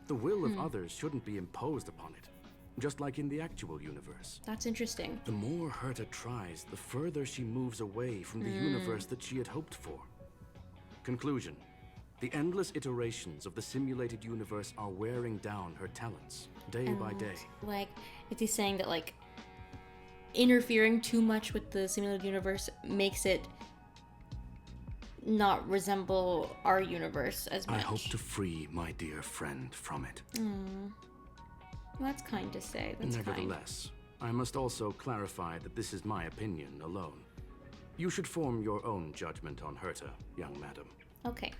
The will of others shouldn't be imposed upon it, just like in the actual universe. That's interesting. The more Herta tries, the further she moves away from the universe that she had hoped for. Conclusion. The endless iterations of the simulated universe are wearing down her talents, day by day. Like, is he saying that, like, interfering too much with the simulated universe makes it not resemble our universe as much? I hope to free my dear friend from it. Well, that's kind to say. That's Nevertheless, I must also clarify that this is my opinion alone. You should form your own judgment on Herta, young madam. Okay.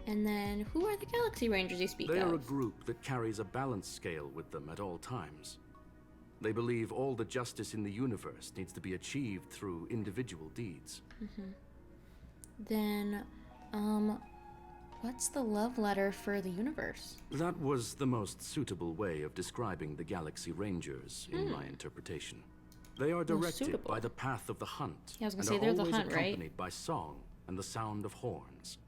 And then, who are the Galaxy Rangers you speak They of? are a group that carries a balance scale with them at all times. They believe all the justice in the universe needs to be achieved through individual deeds. Then, what's the love letter for the universe? That was the most suitable way of describing the Galaxy Rangers, in my interpretation. They are directed suitable. by the path of the hunt, Yeah, I was gonna and say, are they're the always hunt, right? accompanied by song and the sound of horns.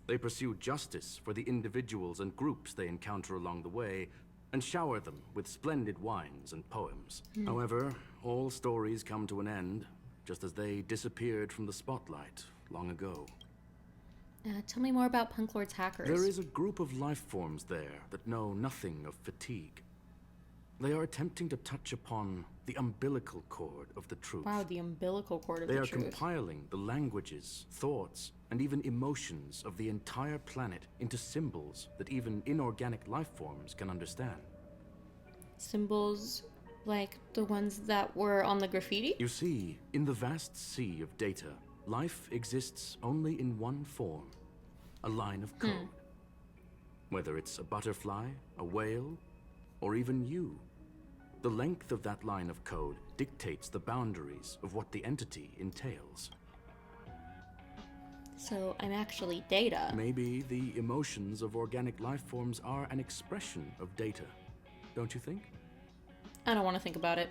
They pursue justice for the individuals and groups they encounter along the way, and shower them with splendid wines and poems. However, all stories come to an end, just as they disappeared from the spotlight long ago. Tell me more about Punklorde's hackers. There is a group of life forms there that know nothing of fatigue. They are attempting to touch upon the umbilical cord of the truth. Wow, the umbilical cord of They the are truth. compiling the languages, thoughts, and even emotions of the entire planet into symbols that even inorganic life forms can understand. Symbols like the ones that were on the graffiti? You see, in the vast sea of data, life exists only in one form, a line of code. Whether it's a butterfly, a whale, or even you, the length of that line of code dictates the boundaries of what the entity entails. So I'm actually data. Maybe the emotions of organic life forms are an expression of data, don't you think? I don't want to think about it.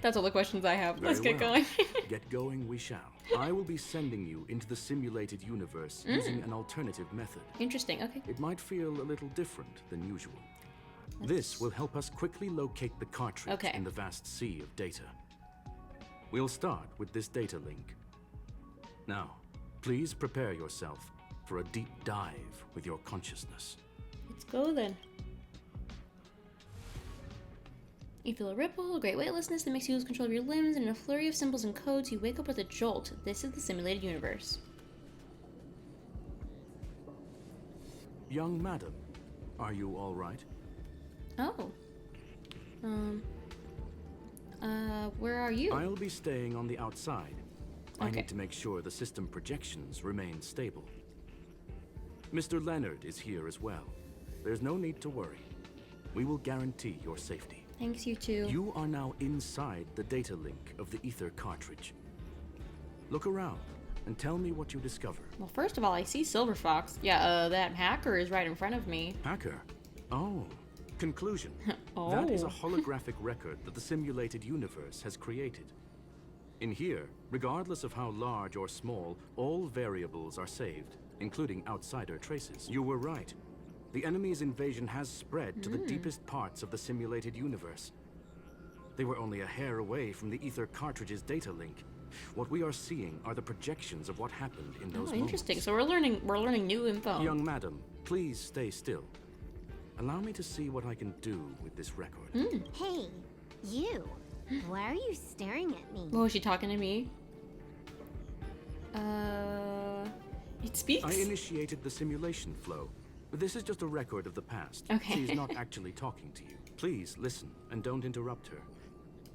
That's all the questions I have. Let's Very get well. going. Get going we shall. I will be sending you into the simulated universe using an alternative method. Interesting, okay. It might feel a little different than usual. This will help us quickly locate the cartridge in the vast sea of data. We'll start with this data link. Now, please prepare yourself for a deep dive with your consciousness. Let's go then. You feel a ripple, a great weightlessness that makes you lose control of your limbs, and in a flurry of symbols and codes, you wake up with a jolt. This is the simulated universe. Young madam, are you all right? Oh. Where are you? I'll be staying on the outside. I Okay. need to make sure the system projections remain stable. Mr. Leonard is here as well. There's no need to worry. We will guarantee your safety. Thanks, you too. You are now inside the data link of the ether cartridge. Look around and tell me what you discover. Well, first of all, I see Silver Fox. Yeah, that hacker is right in front of me. Hacker? Oh. Conclusion. Oh. That is a holographic record that the simulated universe has created. In here, regardless of how large or small, all variables are saved, including outsider traces. You were right. The enemy's invasion has spread to the deepest parts of the simulated universe. They were only a hair away from the ether cartridge's data link. What we are seeing are the projections of what happened in those Oh, moments. interesting. So we're learning new info. Young madam, please stay still. Allow me to see what I can do with this record. Hey, you. Why are you staring at me? Oh, is she talking to me? It speaks? I initiated the simulation flow. This is just a record of the past. Okay. She's not actually talking to you. Please listen and don't interrupt her.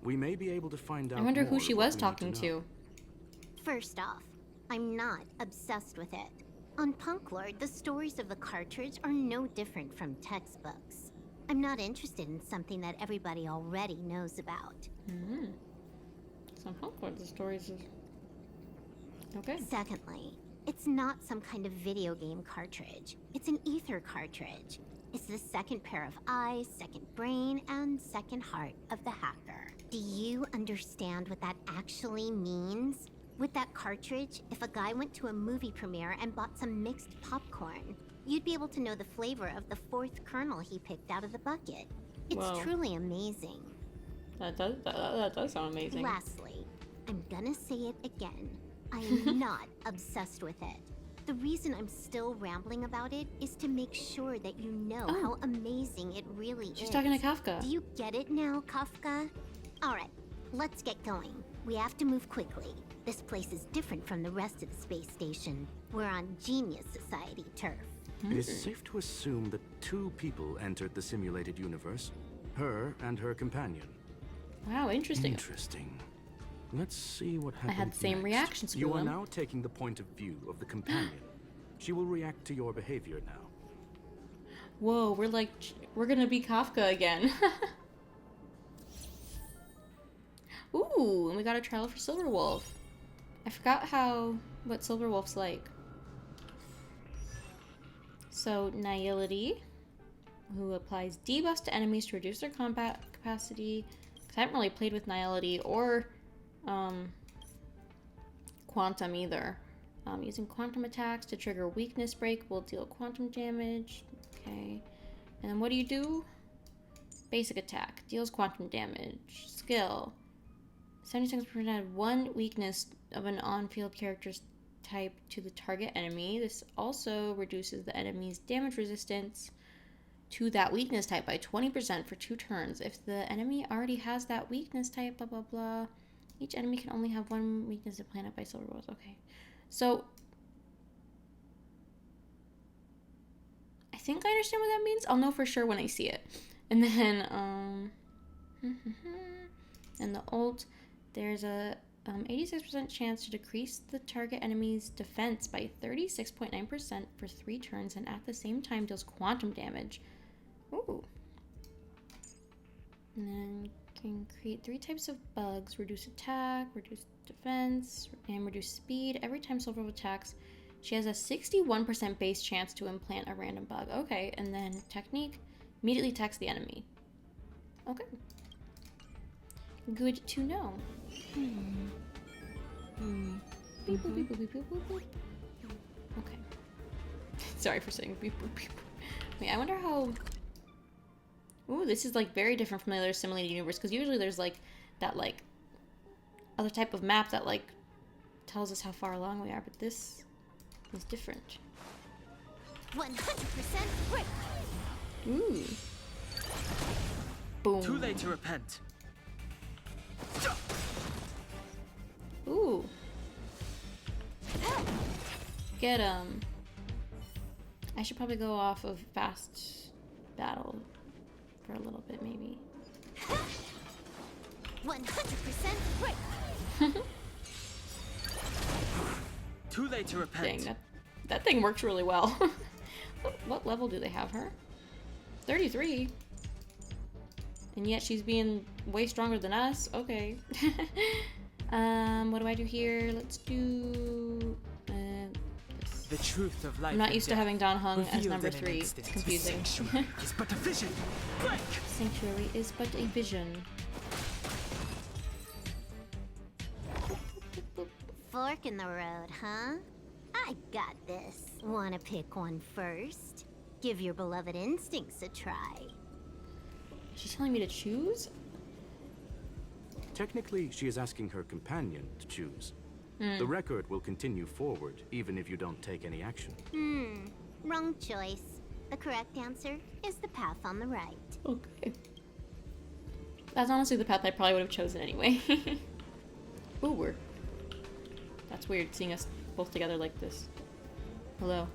We may be able to find out I wonder more who she of what was we need talking know. to. First off, I'm not obsessed with it. On Punklorde, the stories of the cartridge are no different from textbooks. I'm not interested in something that everybody already knows about. Some Punklorde, the stories of... Okay. Secondly, it's not some kind of video game cartridge. It's an ether cartridge. It's the second pair of eyes, second brain, and second heart of the hacker. Do you understand what that actually means? With that cartridge, if a guy went to a movie premiere and bought some mixed popcorn, you'd be able to know the flavor of the fourth kernel he picked out of the bucket. It's Whoa. truly amazing. That does sound amazing. Lastly, I'm gonna say it again. I am not obsessed with it. The reason I'm still rambling about it is to make sure that you know how amazing it really is. She's talking to Kafka. Do you get it now, Kafka? Alright, let's get going. We have to move quickly. This place is different from the rest of the space station. We're on Genius Society turf. It is safe to assume that two people entered the simulated universe. Her and her companion. Wow, interesting. Interesting. Let's see what happens. I had the same next. reactions, You are Willem. now taking the point of view of the companion. She will react to your behavior now. Whoa, we're gonna be Kafka again. Ooh, and we got a trial for Silverwolf. I forgot what Silverwolf's like. So, Nihility, who applies debuffs to enemies to reduce their combat capacity. 'Cause I haven't really played with Nihility or Quantum either. Using quantum attacks to trigger weakness break will deal quantum damage. Okay. And then what do you do? Basic attack. Deals quantum damage. Skill. 76% add one weakness of an on-field character's type to the target enemy. This also reduces the enemy's damage resistance to that weakness type by 20% for 2 turns. If the enemy already has that weakness type, blah, blah, blah. Each enemy can only have 1 weakness to planet by silver rolls. Okay. So, I think I understand what that means. I'll know for sure when I see it. And then, and the ult, there's a 86% chance to decrease the target enemy's defense by 36.9% for 3 turns, and at the same time deals quantum damage. Ooh. And then can create 3 types of bugs: reduce attack, reduce defense, and reduce speed. Every time Silver attacks, she has a 61% base chance to implant a random bug. Okay, and then technique, immediately attacks the enemy. Okay. Good to know. Beep, boop, beep, boop, beep, boop, boop, boop. Okay. Sorry for saying beep, boop, beep, boop. Wait, I wonder how... Ooh, this is like very different from the other simulated universe, because usually there's like that like other type of map that like tells us how far along we are, but this is different. 100% quick. Ooh. Boom. Too late to repent. Ooh. Get him. I should probably go off of fast battle for a little bit, maybe. 100% quick. Too late to repent. Dang, that thing works really well. What level do they have her? 33. And yet she's being way stronger than us. Okay. What do I do here? Let's do this. The truth of life. I'm not used to having Dan Hung as revealed number in an 3. instant. It's confusing. Sanctuary is but a vision. Break! Sanctuary is but a vision. Fork in the road, huh? I got this. Wanna pick one first? Give your beloved instincts a try. She's telling me to choose? Technically, she is asking her companion to choose. The record will continue forward, even if you don't take any action. Wrong choice. The correct answer is the path on the right. Okay. That's honestly the path I probably would have chosen anyway. Ooh, that's weird, seeing us both together like this. Hello.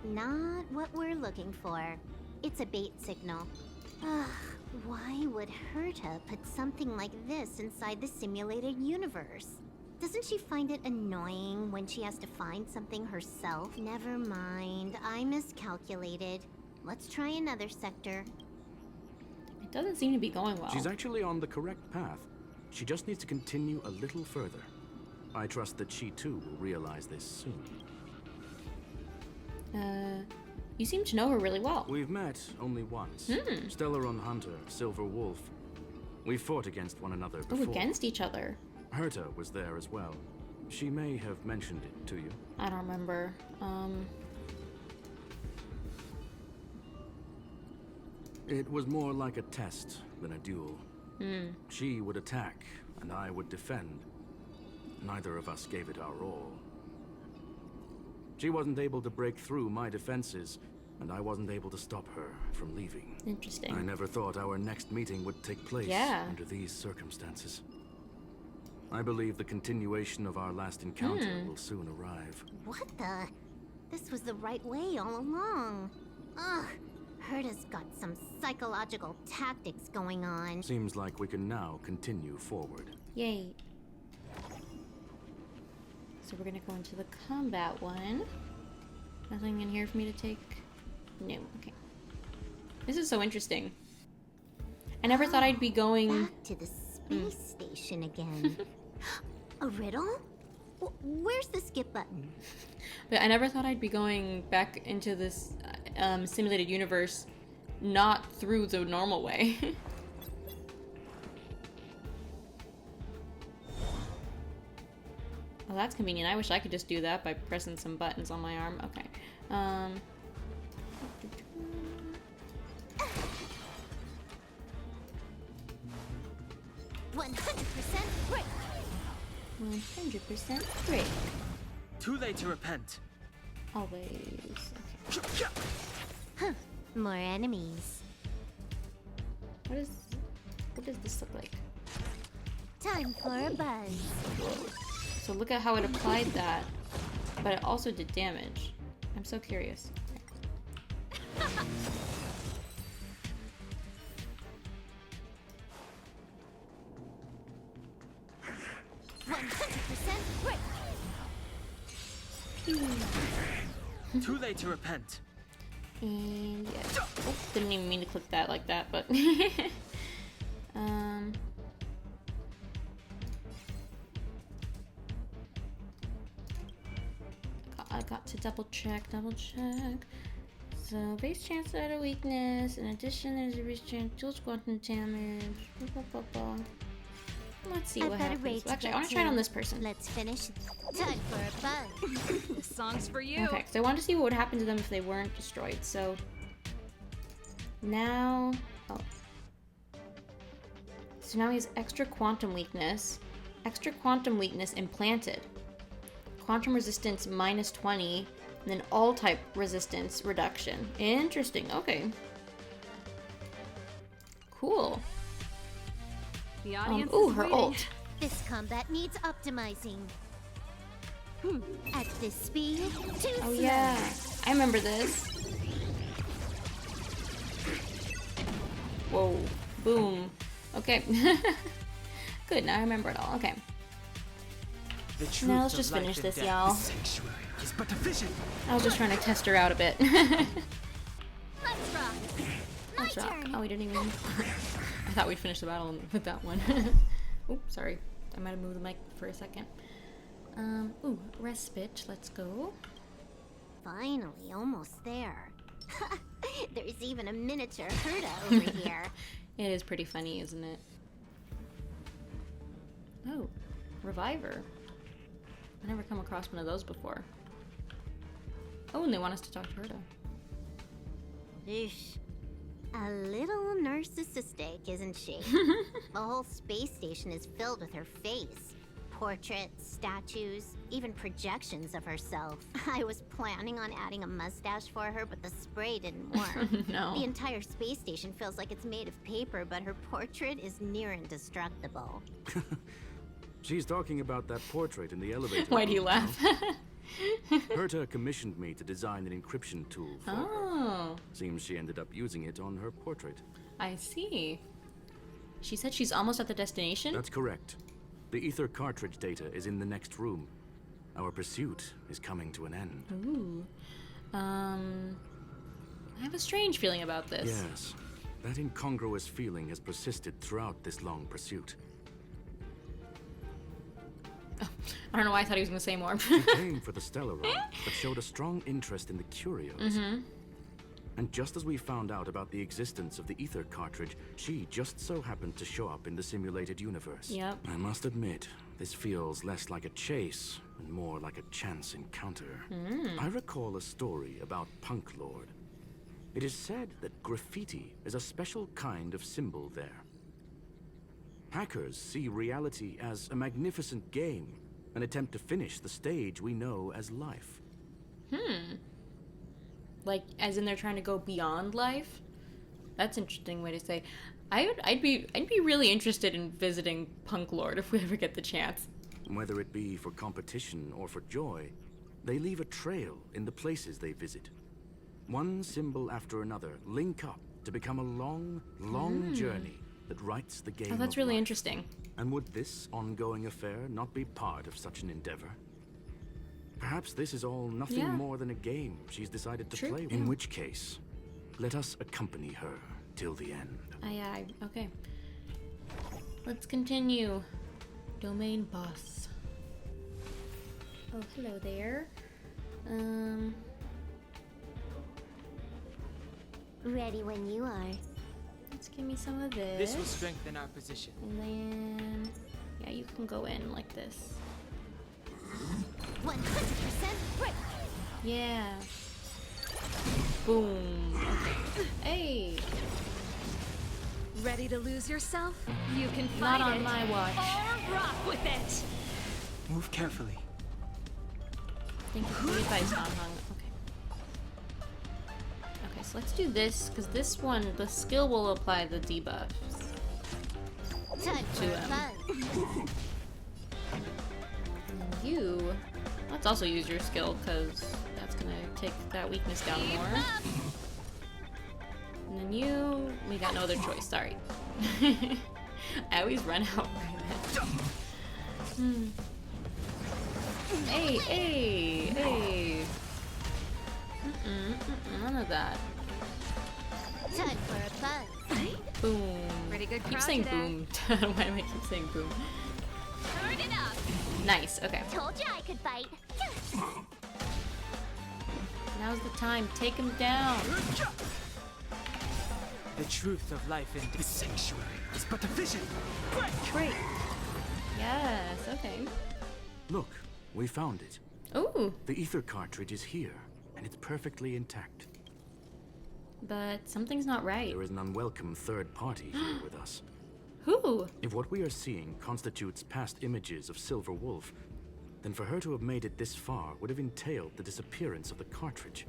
Not what we're looking for. It's a bait signal. Ugh, why would Herta put something like this inside the simulated universe? Doesn't she find it annoying when she has to find something herself? Never mind, I miscalculated. Let's try another sector. It doesn't seem to be going well. She's actually on the correct path. She just needs to continue a little further. I trust that she too will realize this soon. You seem to know her really well. We've met only once. Stellar Hunter, Silver Wolf. We fought against one another before. Oh, against each other. Herta was there as well. She may have mentioned it to you. I don't remember. It was more like a test than a duel. She would attack, and I would defend. Neither of us gave it our all. She wasn't able to break through my defenses, and I wasn't able to stop her from leaving. Interesting. I never thought our next meeting would take place under these circumstances. I believe the continuation of our last encounter will soon arrive. What the? This was the right way all along. Ugh, Herta's got some psychological tactics going on. Seems like we can now continue forward. Yay. So we're gonna go into the combat one. Nothing in here for me to take? No, okay. This is so interesting. I never thought I'd be going... Back to the space station again. A riddle? Where's the skip button? But I never thought I'd be going back into this simulated universe not through the normal way. Well, that's convenient. I wish I could just do that by pressing some buttons on my arm. Okay. 100% quick. 100% break. Too late to repent. Always. More enemies. What does this look like? Time for a buzz. So look at how it applied that, but it also did damage. I'm so curious. 100% break. Too late to repent. And yeah, oh, didn't even mean to click that like that, but I got to double check. So base chance at a weakness. In addition, there's a base chance deals quantum damage. Blah, blah, blah, blah. Let's see what happens. Well, actually, I want to try it on this person. Let's finish. Time for a buzz. This song's for you. Okay, so I wanted to see what would happen to them if they weren't destroyed. So now, so now he has extra quantum weakness implanted, quantum resistance -20, and then all type resistance reduction. Interesting. Okay. Cool. The audience Ooh, is her waiting. ult. This combat needs optimizing. At this speed, too Oh slow. yeah, I remember this. Whoa, boom. Okay. Good, now I remember it all. Okay. The truth Now let's of just life finish and this, death. y'all. The sanctuary is but a vision. I was just trying to test her out a bit. Let's rock. Let's rock. turn. Oh, we didn't even... I thought we'd finish the battle with that one. Oops, sorry. I might have moved the mic for a second. Ooh, respite. Let's go. Finally, almost there. There's even a miniature Herta over here. It is pretty funny, isn't it? Oh, Reviver. I never come across one of those before. Oh, and they want us to talk to Herta. Eesh. A little narcissistic, isn't she? The whole space station is filled with her face. Portraits, statues, even projections of herself. I was planning on adding a mustache for her, but the spray didn't work. No. The entire space station feels like it's made of paper, but her portrait is near indestructible. She's talking about that portrait in the elevator. Why'd you room, laugh? Herta commissioned me to design an encryption tool for her. Oh, Seems she ended up using it on her portrait. I see. She said she's almost at the destination? That's correct. The ether cartridge data is in the next room. Our pursuit is coming to an end. Ooh. I have a strange feeling about this. Yes. That incongruous feeling has persisted throughout this long pursuit. I don't know why I thought he was going to say more. She came for the Stellaron, but showed a strong interest in the curios. And just as we found out about the existence of the ether cartridge, she just so happened to show up in the simulated universe. Yep. I must admit, this feels less like a chase and more like a chance encounter. I recall a story about Punklorde. It is said that graffiti is a special kind of symbol there. Hackers see reality as a magnificent game, an attempt to finish the stage we know as life. Like, as in they're trying to go beyond life? That's an interesting way to say. I'd be really interested in visiting Punklorde if we ever get the chance. Whether it be for competition or for joy, they leave a trail in the places they visit. One symbol after another link up to become a long, long journey that writes the game Oh, that's of really life. interesting. And would this ongoing affair not be part of such an endeavor? Perhaps this is all nothing Yeah. more than a game she's decided to True, play. yeah. In which case, let us accompany her till the end. Aye, okay. Let's continue. Domain boss. Oh, hello there. Ready when you are. Let's give me some of this. This will strengthen our position. And then, yeah, you can go in like this. 100% break. Yeah. Boom. Okay. Hey. Ready to lose yourself? You can fight Not on it. my watch. Or rock with it. Move carefully. Thank you for the advice, Hong Hong. Okay. Okay, so let's do this, because this one, the skill will apply the debuffs Time to for him. fun. And you, let's also use your skill, because that's gonna take that weakness down more. And then you, we got no other choice, sorry. I always run out right now. Hey, hey, hey. None of that. Time for a buzz. Boom. Pretty good I keep crowd saying today. boom. Why do I keep saying boom? Turn it up. Nice, okay. Told you I could fight. Now's the time. Take him down. The truth of life in this sanctuary is but a vision. Great. Yes, okay. Look, we found it. Ooh, The ether cartridge is here, and it's perfectly intact. but something's not right. There is an unwelcome third party here with us. Who? If what we are seeing constitutes past images of Silver Wolf, then for her to have made it this far would have entailed the disappearance of the cartridge.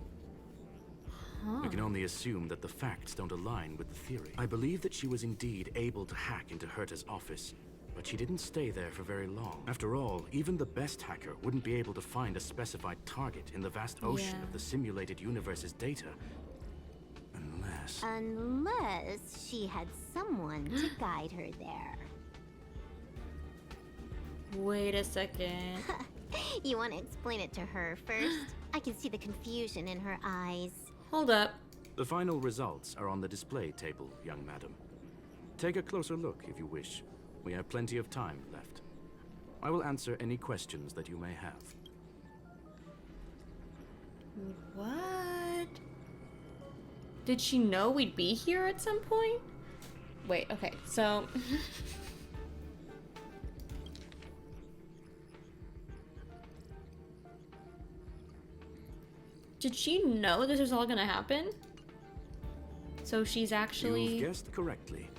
We can only assume that the facts don't align with the theory. I believe that she was indeed able to hack into Herta's office, but she didn't stay there for very long. After all, even the best hacker wouldn't be able to find a specified target in the vast ocean Yeah. of the simulated universe's data. Unless she had someone to guide her there. Wait a second. You want to explain it to her first? I can see the confusion in her eyes. Hold up. The final results are on the display table, young madam. Take a closer look if you wish. We have plenty of time left. I will answer any questions that you may have. What? Did she know we'd be here at some point? Wait, okay, so... Did she know this was all gonna happen? So she's actually... You've guessed correctly.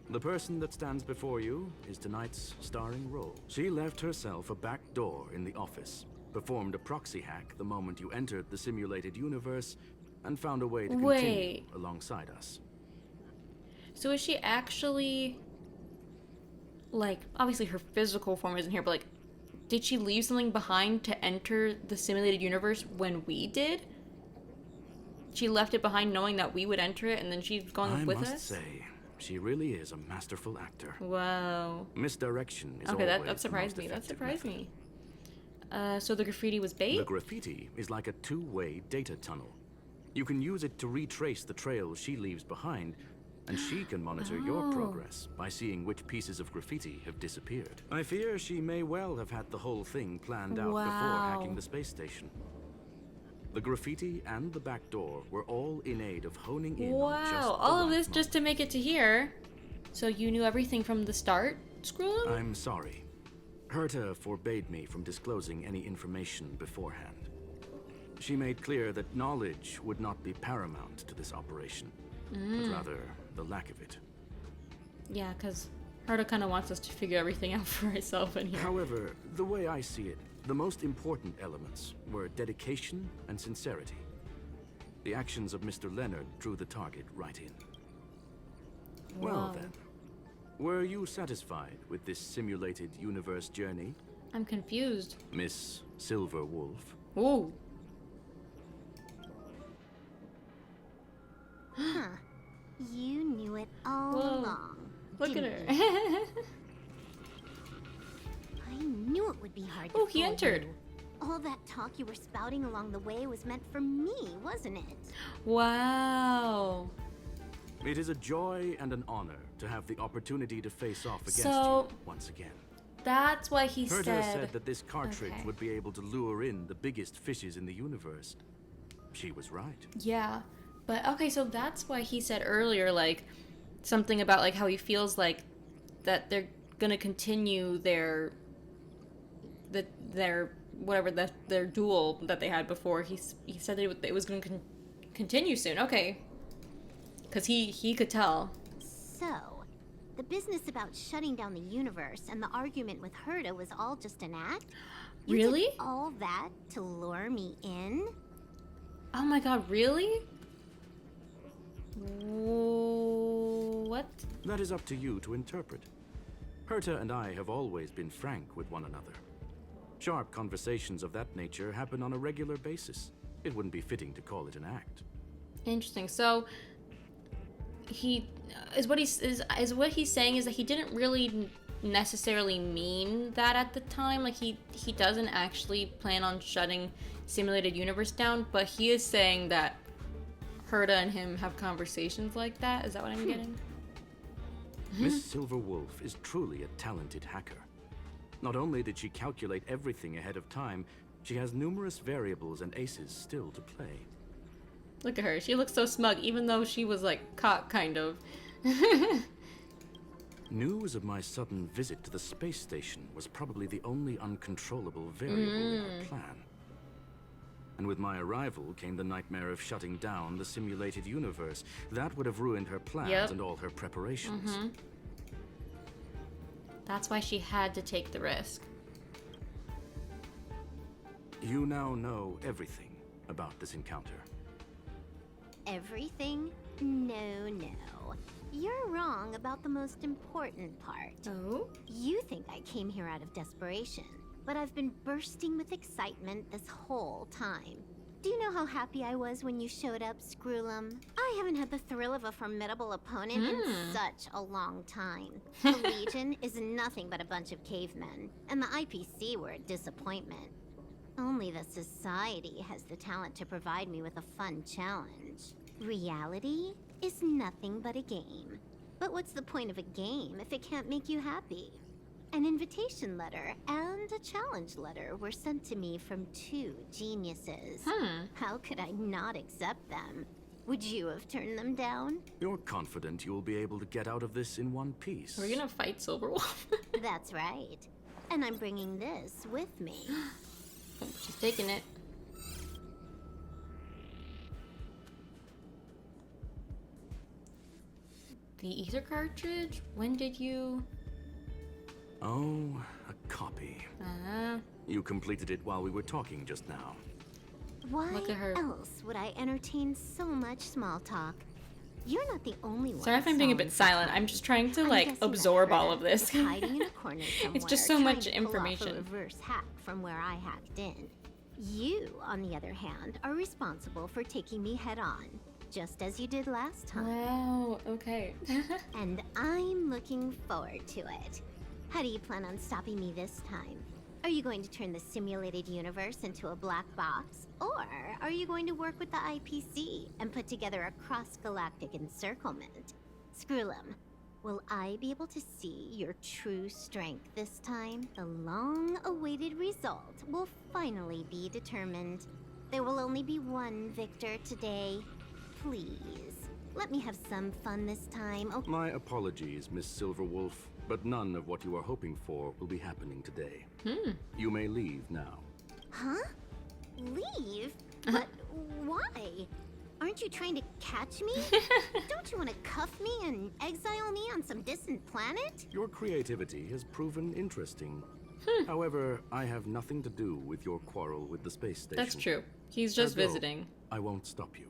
The person that stands before you is tonight's starring role. She left herself a back door in the office, performed a proxy hack the moment you entered the simulated universe, and found a way to continue alongside us. So is she actually... Like, obviously her physical form isn't here, but like, did she leave something behind to enter the simulated universe when we did? She left it behind knowing that we would enter it, and then she's going with us? I must say, she really is a masterful actor. Wow. Misdirection is Okay, always that surprised the me. most That effective surprised me. So the graffiti was bait? The graffiti is like a two-way data tunnel. You can use it to retrace the trail she leaves behind, and she can monitor your progress by seeing which pieces of graffiti have disappeared. I fear she may well have had the whole thing planned out before hacking the space station. The graffiti and the back door were all in aid of honing in on just the all of right this just moment. to make it to here. So you knew everything from the start, Scroll? I'm sorry. Herta forbade me from disclosing any information beforehand. She made clear that knowledge would not be paramount to this operation, but rather the lack of it. Yeah, because Herta kind of wants us to figure everything out for herself in here. However, the way I see it, the most important elements were dedication and sincerity. The actions of Mr. Leonard drew the target right in. Well Whoa. then, were you satisfied with this simulated universe journey, I'm confused. Miss Silver Wolf? Ooh. Huh. You knew it all Whoa. along. Look at didn't her. you? I knew it would be hard to Oh, he fool entered. you. All that talk you were spouting along the way was meant for me, wasn't it? Wow. It is a joy and an honor to have the opportunity to face off against So- you once again. That's why he Herta said... said that this cartridge Okay. would be able to lure in the biggest fishes in the universe. She was right. Yeah, but okay, so that's why he said earlier, like, something about, like, how he feels like that they're gonna continue their duel that they had before. He said that it was gonna continue soon. Okay, because he could tell. So, The business about shutting down the universe and the argument with Herta was all just an act? You Really? did all that to lure me in? Oh my god, really? What? That is up to you to interpret. Herta and I have always been frank with one another. Sharp conversations of that nature happen on a regular basis. It wouldn't be fitting to call it an act. Interesting. So what he's saying is that he didn't really necessarily mean that at the time. Like he doesn't actually plan on shutting Simulated Universe down, but he is saying that Herta and him have conversations like that. Is that what I'm getting? Miss Silverwolf is truly a talented hacker. Not only did she calculate everything ahead of time, she has numerous variables and aces still to play. Look at her. She looks so smug, even though she was like caught, kind of. News of my sudden visit to the space station was probably the only uncontrollable variable in our plan. And with my arrival came the nightmare of shutting down the simulated universe. That would have ruined her plans and all her preparations. That's why she had to take the risk. You now know everything about this encounter. Everything? No, no. You're wrong about the most important part. Oh? You think I came here out of desperation, but I've been bursting with excitement this whole time. Do you know how happy I was when you showed up, Screwlum? I haven't had the thrill of a formidable opponent in such a long time. The Legion is nothing but a bunch of cavemen, and the IPC were a disappointment. Only the Society has the talent to provide me with a fun challenge. Reality is nothing but a game. But what's the point of a game if it can't make you happy? An invitation letter and a challenge letter were sent to me from two geniuses. How could I not accept them? Would you have turned them down? You're confident you will be able to get out of this in one piece. Are we gonna fight Silverwolf? That's right. And I'm bringing this with me. Oh, she's taking it. The ether cartridge? When did you... Oh, a copy. You completed it while we were talking just now. Why Look at her. else would I entertain so much small talk? You're not the only one. Sorry if I'm being a bit silent. I'm just trying to like absorb all of this. Hiding in a corner It's just somewhere, so much trying to pull off a information. reverse hack from where I hacked in. You, on the other hand, are responsible for taking me head on, just as you did last time. Wow, okay. And I'm looking forward to it. How do you plan on stopping me this time? Are you going to turn the simulated universe into a black box? Or are you going to work with the IPC and put together a cross-galactic encirclement? Screwlum, will I be able to see your true strength this time? The long-awaited result will finally be determined. There will only be one victor today. Please, let me have some fun this time, okay? My apologies, Miss Silverwolf, but none of what you are hoping for will be happening today. You may leave now. Huh? Leave? But why? Aren't you trying to catch me? Don't you want to cuff me and exile me on some distant planet? Your creativity has proven interesting. However, I have nothing to do with your quarrel with the space station. That's true. He's just Ergo, visiting. I won't stop you.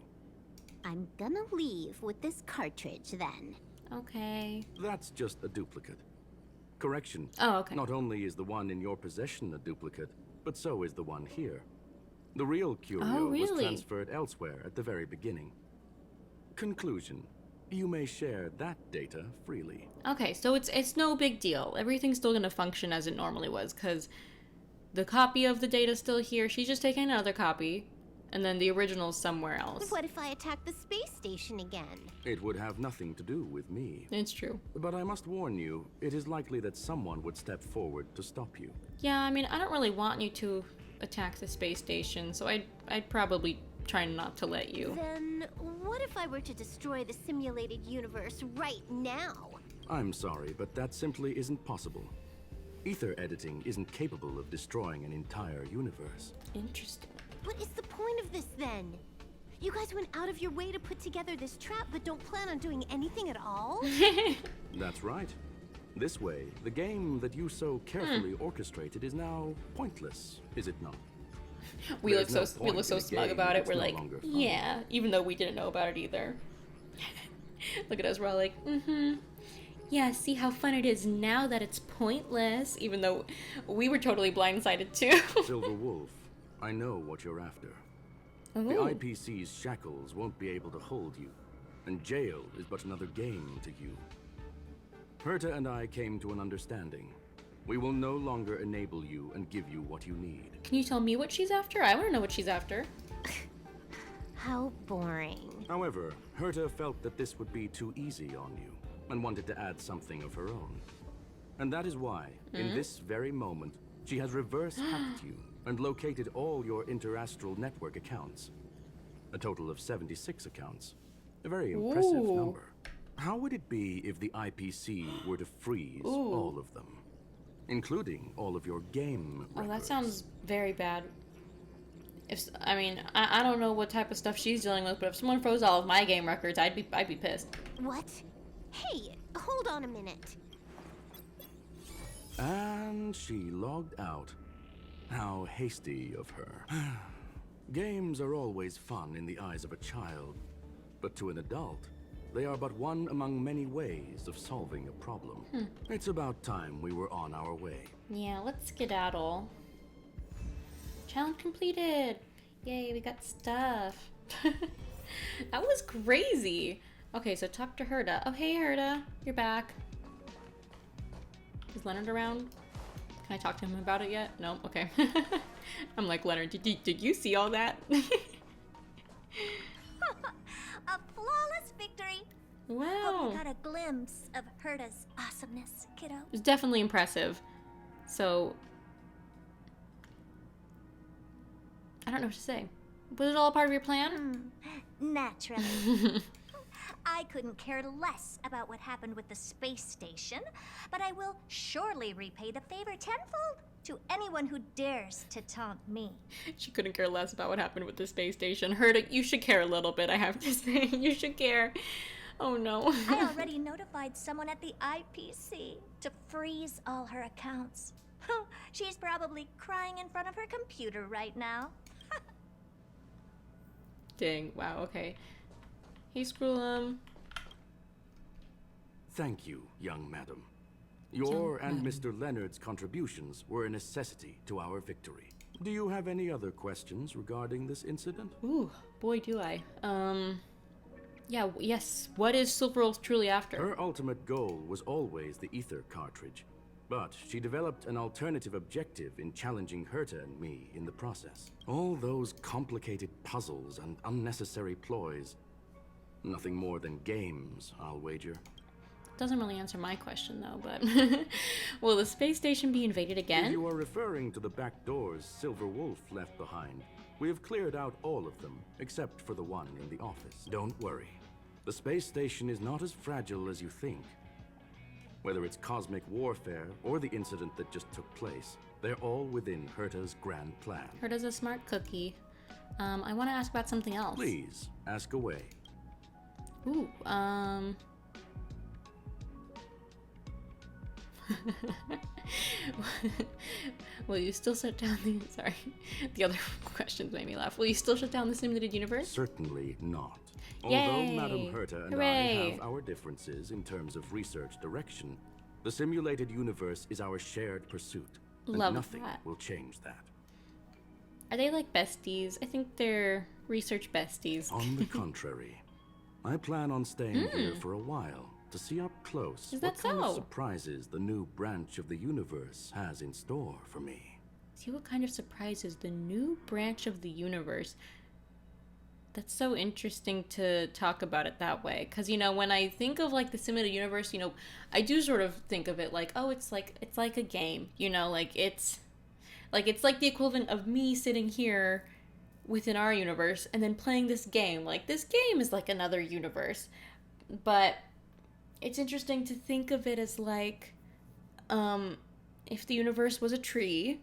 I'm gonna leave with this cartridge then. Okay. That's just a duplicate. Correction. Oh, okay. Not only is the one in your possession a duplicate, but so is the one here. The real curio was transferred elsewhere at the very beginning. Conclusion. You may share that data freely. Okay, so it's no big deal. Everything's still gonna function as it normally was, because the copy of the data's still here. She's just taking another copy, and then the original's somewhere else. What if I attack the space station again? It would have nothing to do with me. It's true. But I must warn you, it is likely that someone would step forward to stop you. Yeah, I mean, I don't really want you to attack the space station, so I'd probably try not to let you. Then what if I were to destroy the simulated universe right now? I'm sorry, but that simply isn't possible. Ether editing isn't capable of destroying an entire universe. Interesting. What is the point of this then? You guys went out of your way to put together this trap, but don't plan on doing anything at all? That's right. This way, the game that you so carefully orchestrated is now pointless, is it not? We look There's so no we point look so in a smug game about if it. it's We're no like, longer fun. yeah, even though we didn't know about it either. Look at us, we're all like, yeah, see how fun it is now that it's pointless, even though we were totally blindsided too. Silver Wolf, I know what you're after. The Ooh. IPC's shackles won't be able to hold you, and jail is but another game to you. Herta and I came to an understanding. We will no longer enable you and give you what you need. Can you tell me what she's after? I want to know what she's after. How boring. However, Herta felt that this would be too easy on you, and wanted to add something of her own. And that is why, in this very moment, she has reverse-hacked you and located all your interastral network accounts. A total of 76 accounts. A very impressive Ooh. number. How would it be if the IPC were to freeze all of them? Including all of your game records? Oh, that sounds very bad. I mean, I don't know what type of stuff she's dealing with, but if someone froze all of my game records, I'd be pissed. What? Hey, hold on a minute. And she logged out. How hasty of her. Games are always fun in the eyes of a child, but to an adult, they are but one among many ways of solving a problem. It's about time we were on our way. Yeah, let's skedaddle. Challenge completed! Yay, we got stuff. That was crazy. Okay, so talk to Herta. Oh, hey Herta, you're back. Is Leonard around? Can I talk to him about it yet? No? Okay. I'm like, Leonard, did you see all that? A flawless victory. Hope Wow. you got a glimpse of Herta's awesomeness, kiddo. It was definitely impressive. So, I don't know what to say. Was it all a part of your plan? Naturally. I couldn't care less about what happened with the space station, but I will surely repay the favor tenfold to anyone who dares to taunt me. She couldn't care less about what happened with the space station. Herta, you should care a little bit, I have to say. You should care. Oh no. I already notified someone at the IPC to freeze all her accounts. She's probably crying in front of her computer right now. Dang, wow, okay. Hey, Scroolum. Thank you, young madam. Your and Mr. Leonard's contributions were a necessity to our victory. Do you have any other questions regarding this incident? Ooh, boy do I. Yeah, yes. What is Silver Wolf truly after? Her ultimate goal was always the ether cartridge, but she developed an alternative objective in challenging Herta and me in the process. All those complicated puzzles and unnecessary ploys. Nothing more than games, I'll wager. Doesn't really answer my question though, but will the space station be invaded If again? you are referring to the back doors Silver Wolf left behind, we have cleared out all of them, except for the one in the office. Don't worry. The space station is not as fragile as you think. Whether it's cosmic warfare or the incident that just took place, they're all within Herta's grand plan. Herta's a smart cookie. I want to ask about something else. Please, ask away. Ooh, will you still shut down the... Sorry. The other questions made me laugh. Will you still shut down the simulated universe? Certainly not. Yay! Although Madame Herta and I Hooray! have our differences in terms of research direction, the simulated universe is our shared pursuit. And Love nothing that. will change that. Are they like besties? I think they're research besties. On the contrary, I plan on staying here for a while to see up close Is what that kind of so? surprises the new branch of the universe has in store for me. See what kind of surprises the new branch of the universe. That's so interesting to talk about it that way. Because, you know, when I think of, like, the simulated universe, you know, I do sort of think of it like, oh, it's like a game. You know, like, it's like the equivalent of me sitting here within our universe and then playing this game. Like, this game is like another universe. But it's interesting to think of it as, like, if the universe was a tree,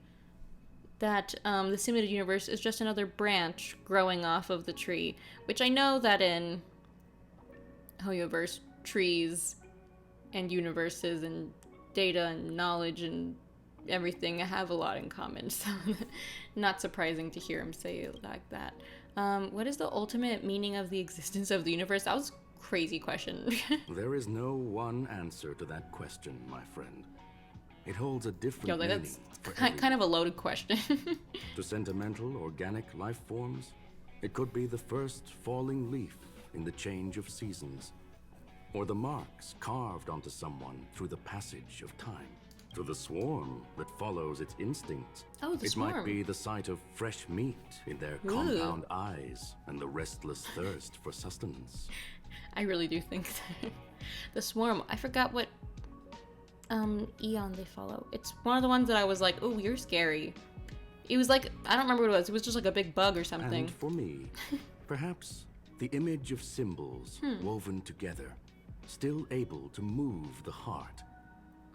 that the simulated universe is just another branch growing off of the tree, which I know that in Hoyoverse, trees and universes and data and knowledge and everything have a lot in common, so not surprising to hear him say it like that. What is the ultimate meaning of the existence of the universe? That was a crazy question. There is no one answer to that question, my friend. It holds a different meaning that's for kind of a loaded question. To sentimental, organic life forms, it could be the first falling leaf in the change of seasons, or the marks carved onto someone through the passage of time. To the swarm that follows its instincts, it might be the sight of fresh meat in their compound eyes and the restless thirst for sustenance. I really do think that. The swarm, I forgot what eon they follow. It's one of the ones that I was like, oh, you're scary. It was like, I don't remember what it was. It was just like a big bug or something. And for me, perhaps the image of symbols woven together, still able to move the heart.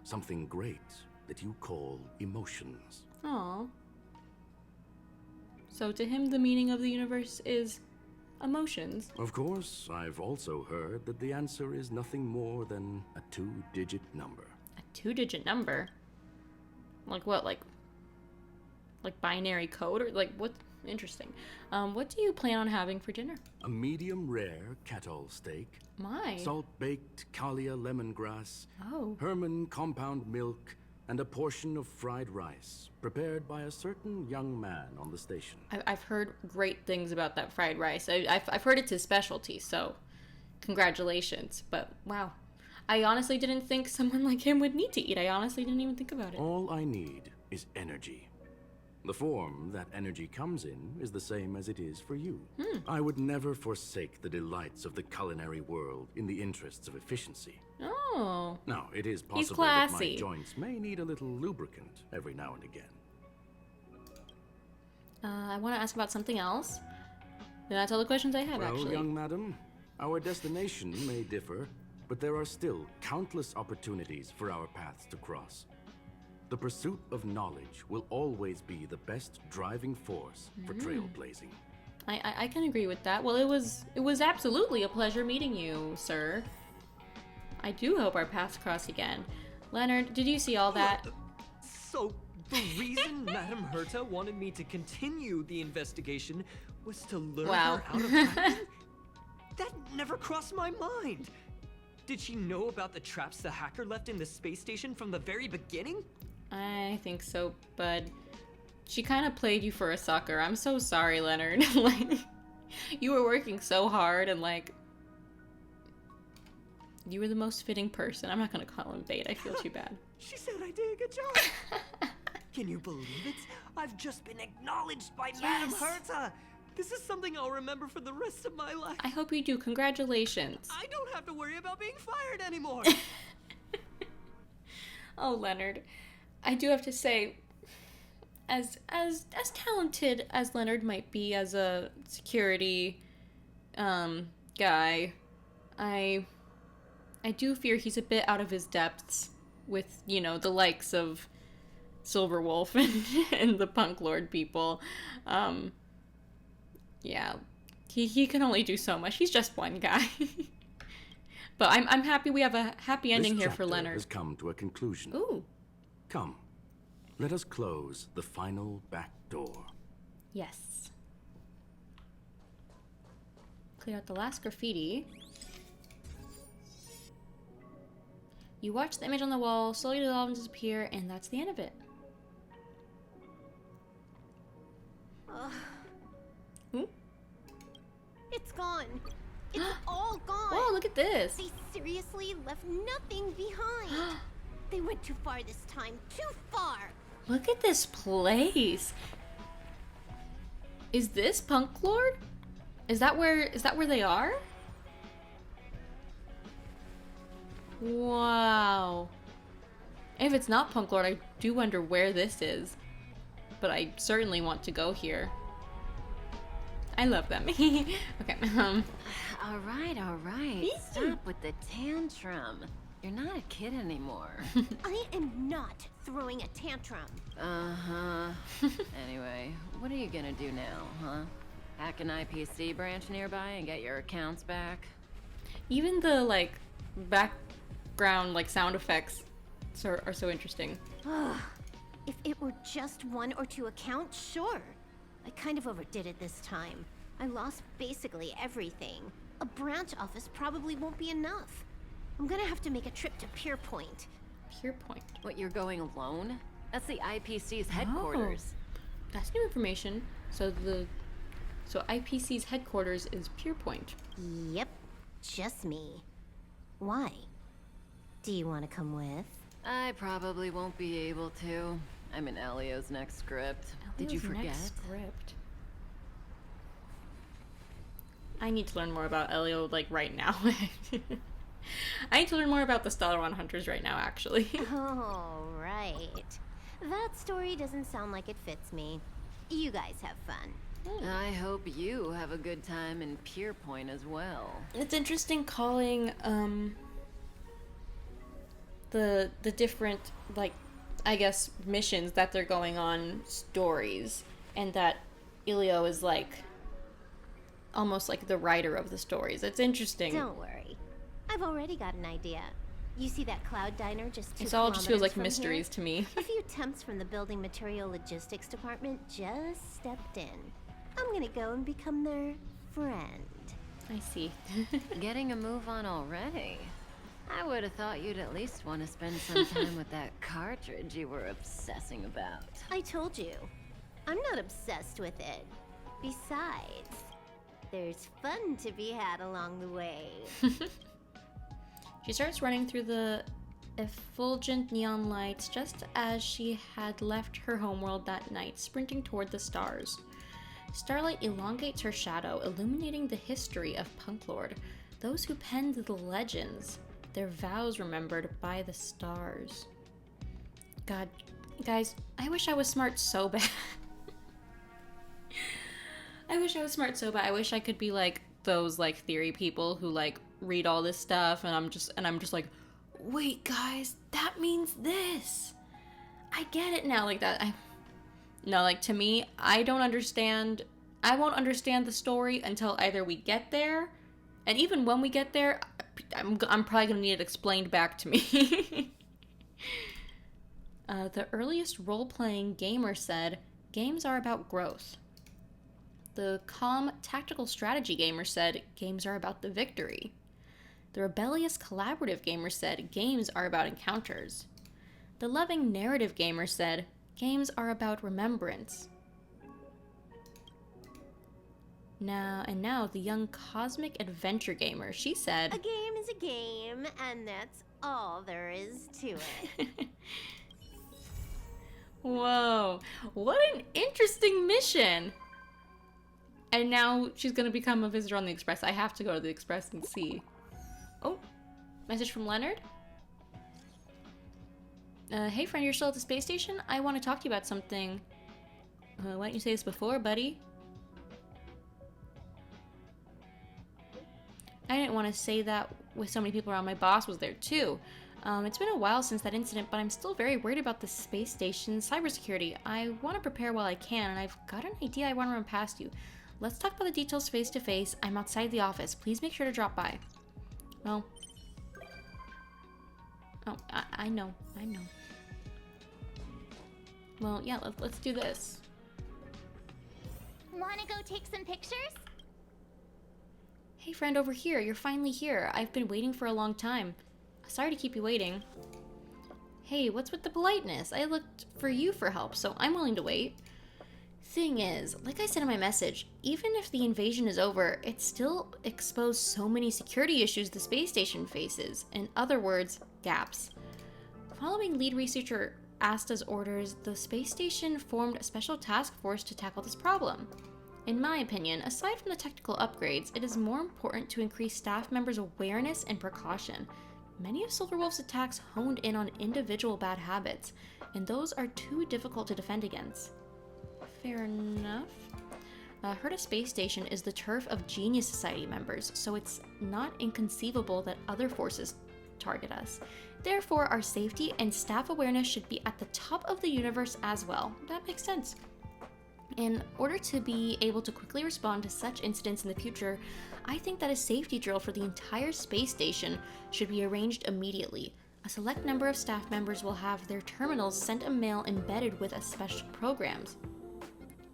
Something great that you call emotions. Aww. So to him, the meaning of the universe is emotions. Of course, I've also heard that the answer is nothing more than a 2-digit number. A 2-digit number? Like what? Like binary code? Or like what? Interesting. What do you plan on having for dinner? A medium rare cattle steak. My. Salt-baked Kalia lemongrass. Oh. Herman compound milk. And a portion of fried rice, prepared by a certain young man on the station. I've heard great things about that fried rice. I've heard it's his specialty, so congratulations. But wow, I honestly didn't think someone like him would need to eat. I honestly didn't even think about it. All I need is energy. The form that energy comes in is the same as it is for you. I would never forsake the delights of the culinary world in the interests of efficiency. Oh. Now, it is possible that my joints may need a little lubricant every now and again. I want to ask about something else. And that's all the questions I have, actually. Well, young madam, our destination may differ, but there are still countless opportunities for our paths to cross. The pursuit of knowledge will always be the best driving force for trailblazing. I can agree with that. Well, it was absolutely a pleasure meeting you, sir. I do hope our paths cross again. Leonard, did you see all that? So, the reason Madame Herta wanted me to continue the investigation was to lure her out of hiding? That never crossed my mind. Did she know about the traps the hacker left in the space station from the very beginning? I think so, bud. She kind of played you for a sucker. I'm so sorry, Leonard. Like, you were working so hard and like, you were the most fitting person. I'm not gonna call him bait. I feel too bad. She said I did a good job. Can you believe it? I've just been acknowledged by Madame Herta. This is something I'll remember for the rest of my life. I hope you do. Congratulations. I don't have to worry about being fired anymore. Oh, Leonard. I do have to say, as talented as Leonard might be as a security guy, I do fear he's a bit out of his depths with, you know, the likes of Silverwolf and the Punklorde people. Yeah, he can only do so much. He's just one guy. But I'm happy we have a happy ending here for Leonard. This chapter has come to a conclusion. Ooh. Come, let us close the final back door. Yes. Clear out the last graffiti. You watch the image on the wall slowly dissolve and disappear, and that's the end of it. It's gone. It's all gone. Whoa, look at this. They seriously left nothing behind. They went too far this time. Too far. Look at this place. Is this Punklorde? Is that where they are? Wow. If it's not Punklorde, I do wonder where this is. But I certainly want to go here. I love them. Okay. All right. Stop with the tantrum. You're not a kid anymore. I am not throwing a tantrum. Uh-huh. Anyway, what are you gonna do now, huh? Hack an IPC branch nearby and get your accounts back? Even the, like, background, like, sound effects are so interesting. If it were just 1 or 2 accounts, sure. I kind of overdid it this time. I lost basically everything. A branch office probably won't be enough. I'm gonna have to make a trip to Pier Point. Pier Point. What, you're going alone? That's the IPC's headquarters. Oh, that's new information. So IPC's headquarters is Pier Point. Yep, just me. Why? Do you want to come with? I probably won't be able to. I'm in Elio's next script. Did you forget? Next script. I need to learn more about Elio, like, right now. I need to learn more about the Stellaron Hunters right now, actually. Oh, right. That story doesn't sound like it fits me. You guys have fun. I hope you have a good time in Pier Point as well. It's interesting calling, the different, like, I guess, missions that they're going on stories, and that Elio is, like, almost like the writer of the stories. It's interesting. Don't worry. I've already got an idea. You see that cloud diner just 2 It all just feels like from mysteries here? to me. A few temps from the building material logistics department just stepped in. I'm gonna go and become their friend. I see. Getting a move on already? I would have thought you'd at least want to spend some time with that cartridge you were obsessing about. I told you. I'm not obsessed with it. Besides, there's fun to be had along the way. She starts running through the effulgent neon lights just as she had left her homeworld that night, sprinting toward the stars. Starlight elongates her shadow, illuminating the history of Punklorde, those who penned the legends, their vows remembered by the stars. God, guys, I wish I was smart so bad. I wish I was smart so bad. I wish I could be like those like theory people who like read all this stuff and I'm just like, wait guys, that means this. I get it now. Like that. No, like to me, I won't understand the story until either we get there, and even when we get there, I'm probably gonna need it explained back to me. The earliest role-playing gamer said, games are about growth. The calm, tactical strategy gamer said, games are about the victory. The rebellious, collaborative gamer said, games are about encounters. The loving, narrative gamer said, games are about remembrance. Now, the young cosmic adventure gamer, she said, A game is a game, and that's all there is to it. Whoa, what an interesting mission! And now she's gonna become a visitor on the Express. I have to go to the Express and see. Oh, message from Leonard. Hey friend, you're still at the space station? I want to talk to you about something. Why didn't you say this before, buddy? I didn't want to say that with so many people around. My boss was there too. It's been a while since that incident, but I'm still very worried about the space station's cybersecurity. I want to prepare while I can, and I've got an idea I want to run past you. Let's talk about the details face to face. I'm outside the office. Please make sure to drop by. Well. Oh, I know. Well, yeah, let's do this. Wanna go take some pictures? Hey friend, over here. You're finally here. I've been waiting for a long time. Sorry to keep you waiting. Hey, what's with the politeness? I looked for you for help, so I'm willing to wait. Thing is, like I said in my message, even if the invasion is over, it still exposed so many security issues the space station faces. In other words, gaps. Following lead researcher Asta's orders, the space station formed a special task force to tackle this problem. In my opinion, aside from the technical upgrades, it is more important to increase staff members' awareness and precaution. Many of Silverwolf's attacks honed in on individual bad habits, and those are too difficult to defend against. Fair enough. Herta Space Station is the turf of Genius Society members, so it's not inconceivable that other forces target us. Therefore, our safety and staff awareness should be at the top of the universe as well. That makes sense. In order to be able to quickly respond to such incidents in the future, I think that a safety drill for the entire space station should be arranged immediately. A select number of staff members will have their terminals sent a mail embedded with a special programs.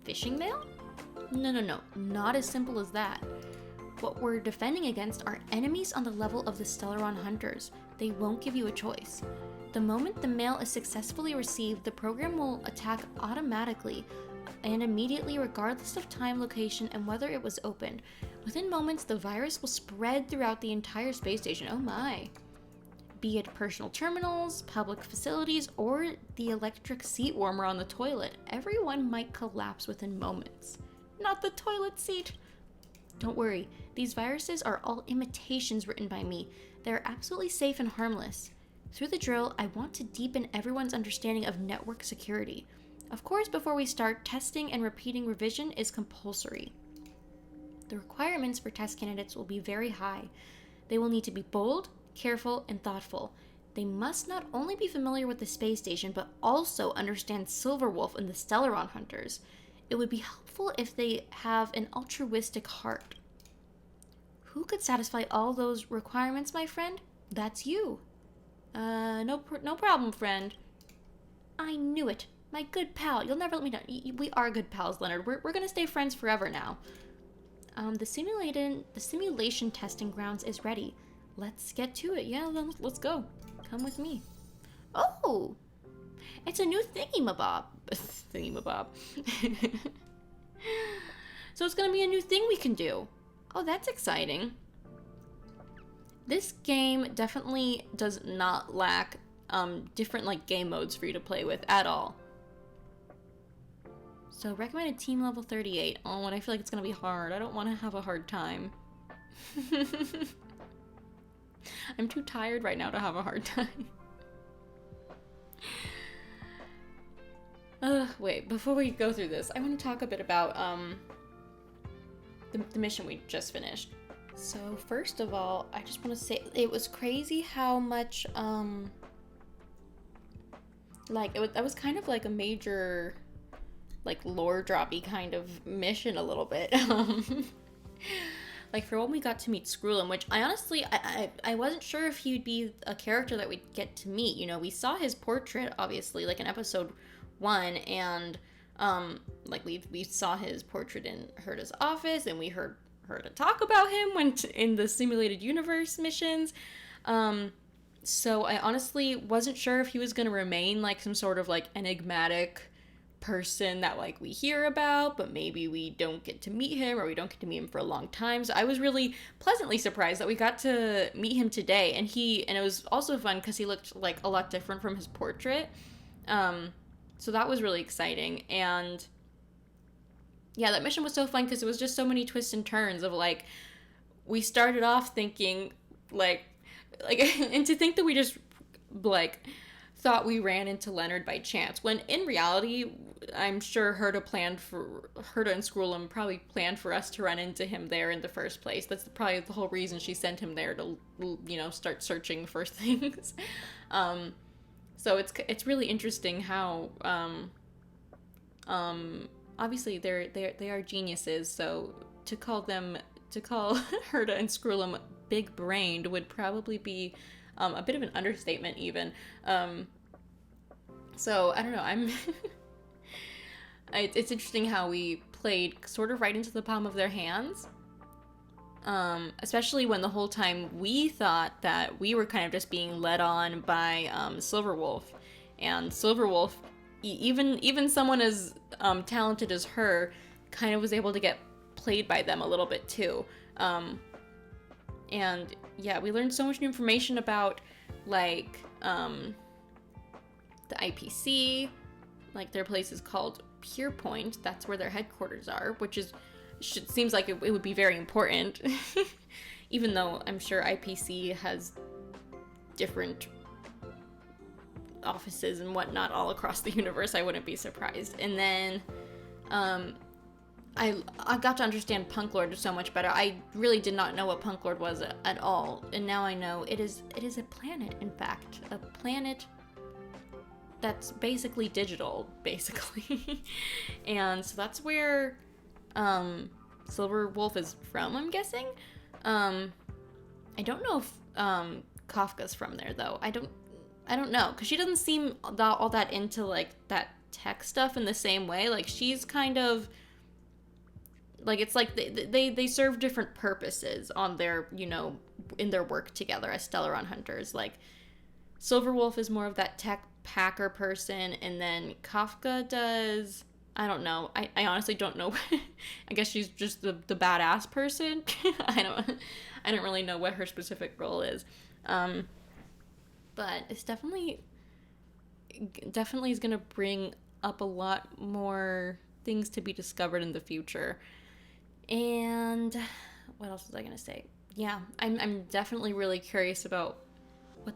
Phishing mail? No, not as simple as that. What we're defending against are enemies on the level of the Stellaron Hunters. They won't give you a choice. The moment the mail is successfully received, the program will attack automatically and immediately, regardless of time, location, and whether it was opened. Within moments, the virus will spread throughout the entire space station. Oh my. Be it personal terminals, public facilities, or the electric seat warmer on the toilet, everyone might collapse within moments. Not the toilet seat! Don't worry, these viruses are all imitations written by me. They're absolutely safe and harmless. Through the drill, I want to deepen everyone's understanding of network security. Of course, before we start, testing and repeating revision is compulsory. The requirements for test candidates will be very high. They will need to be bold, careful, and thoughtful. They must not only be familiar with the space station, but also understand Silverwolf and the Stellaron Hunters. It would be helpful if they have an altruistic heart. Who could satisfy all those requirements, my friend? That's you. No problem, friend. I knew it. My good pal. You'll never let me down. We are good pals, Leonard. We're gonna stay friends forever now. The simulation testing grounds is ready. Let's get to it. Yeah, let's go. Come with me. Oh! It's a new thingy-mabob. Thingy-mabob. So it's gonna be a new thing we can do. Oh, that's exciting. This game definitely does not lack different like game modes for you to play with at all. So recommended team level 38. Oh, and I feel like it's gonna be hard. I don't want to have a hard time. I'm too tired right now to have a hard time. Wait, before we go through this, I want to talk a bit about the mission we just finished. So first of all, I just want to say it was crazy how much that was kind of like a major like lore droppy kind of mission a little bit. Like for when we got to meet Skrullum, which I honestly I wasn't sure if he'd be a character that we'd get to meet. You know, we saw his portrait obviously like in episode 1, and like we saw his portrait in Herta's office, and we heard Herta talk about him when in the simulated universe missions. So I honestly wasn't sure if he was gonna remain like some sort of like enigmatic person that like we hear about, but maybe we don't get to meet him, or we don't get to meet him for a long time. So I was really pleasantly surprised that we got to meet him today, and it was also fun because he looked like a lot different from his portrait. So that was really exciting. And yeah, that mission was so fun because it was just so many twists and turns of like, we started off thinking like and to think that we just like thought we ran into Leonard by chance, when in reality I'm sure Herta and Skrullum probably planned for us to run into him there in the first place. That's probably the whole reason she sent him there, to, you know, start searching for things. So it's really interesting how obviously they are geniuses, so to call Herta and Skrullum big-brained would probably be a bit of an understatement even. So I don't know, it's interesting how we played sort of right into the palm of their hands, especially when the whole time we thought that we were kind of just being led on by Silverwolf, and Silverwolf, even someone as talented as her, kind of was able to get played by them a little bit too. And yeah, we learned so much new information about like the IPC, like their place is called Pierpoint. That's where their headquarters are, which seems like it would be very important. Even though I'm sure IPC has different offices and whatnot all across the universe, I wouldn't be surprised. And then I got to understand Punklorde so much better. I really did not know what Punklorde was at all, and now I know it is a planet, in fact, a planet that's basically digital, basically. And so that's where Silver Wolf is from, I'm guessing. I don't know if Kafka's from there though. I don't know, because she doesn't seem all that into like that tech stuff in the same way. Like she's kind of like, it's like they serve different purposes on their, you know, in their work together as Stellaron hunters. Like Silver Wolf is more of that tech hacker person, and then Kafka does, I don't know, I honestly don't know. I guess she's just the badass person. I don't really know what her specific role is, but it's definitely is gonna bring up a lot more things to be discovered in the future. And what else was I gonna say? Yeah, I'm definitely really curious about what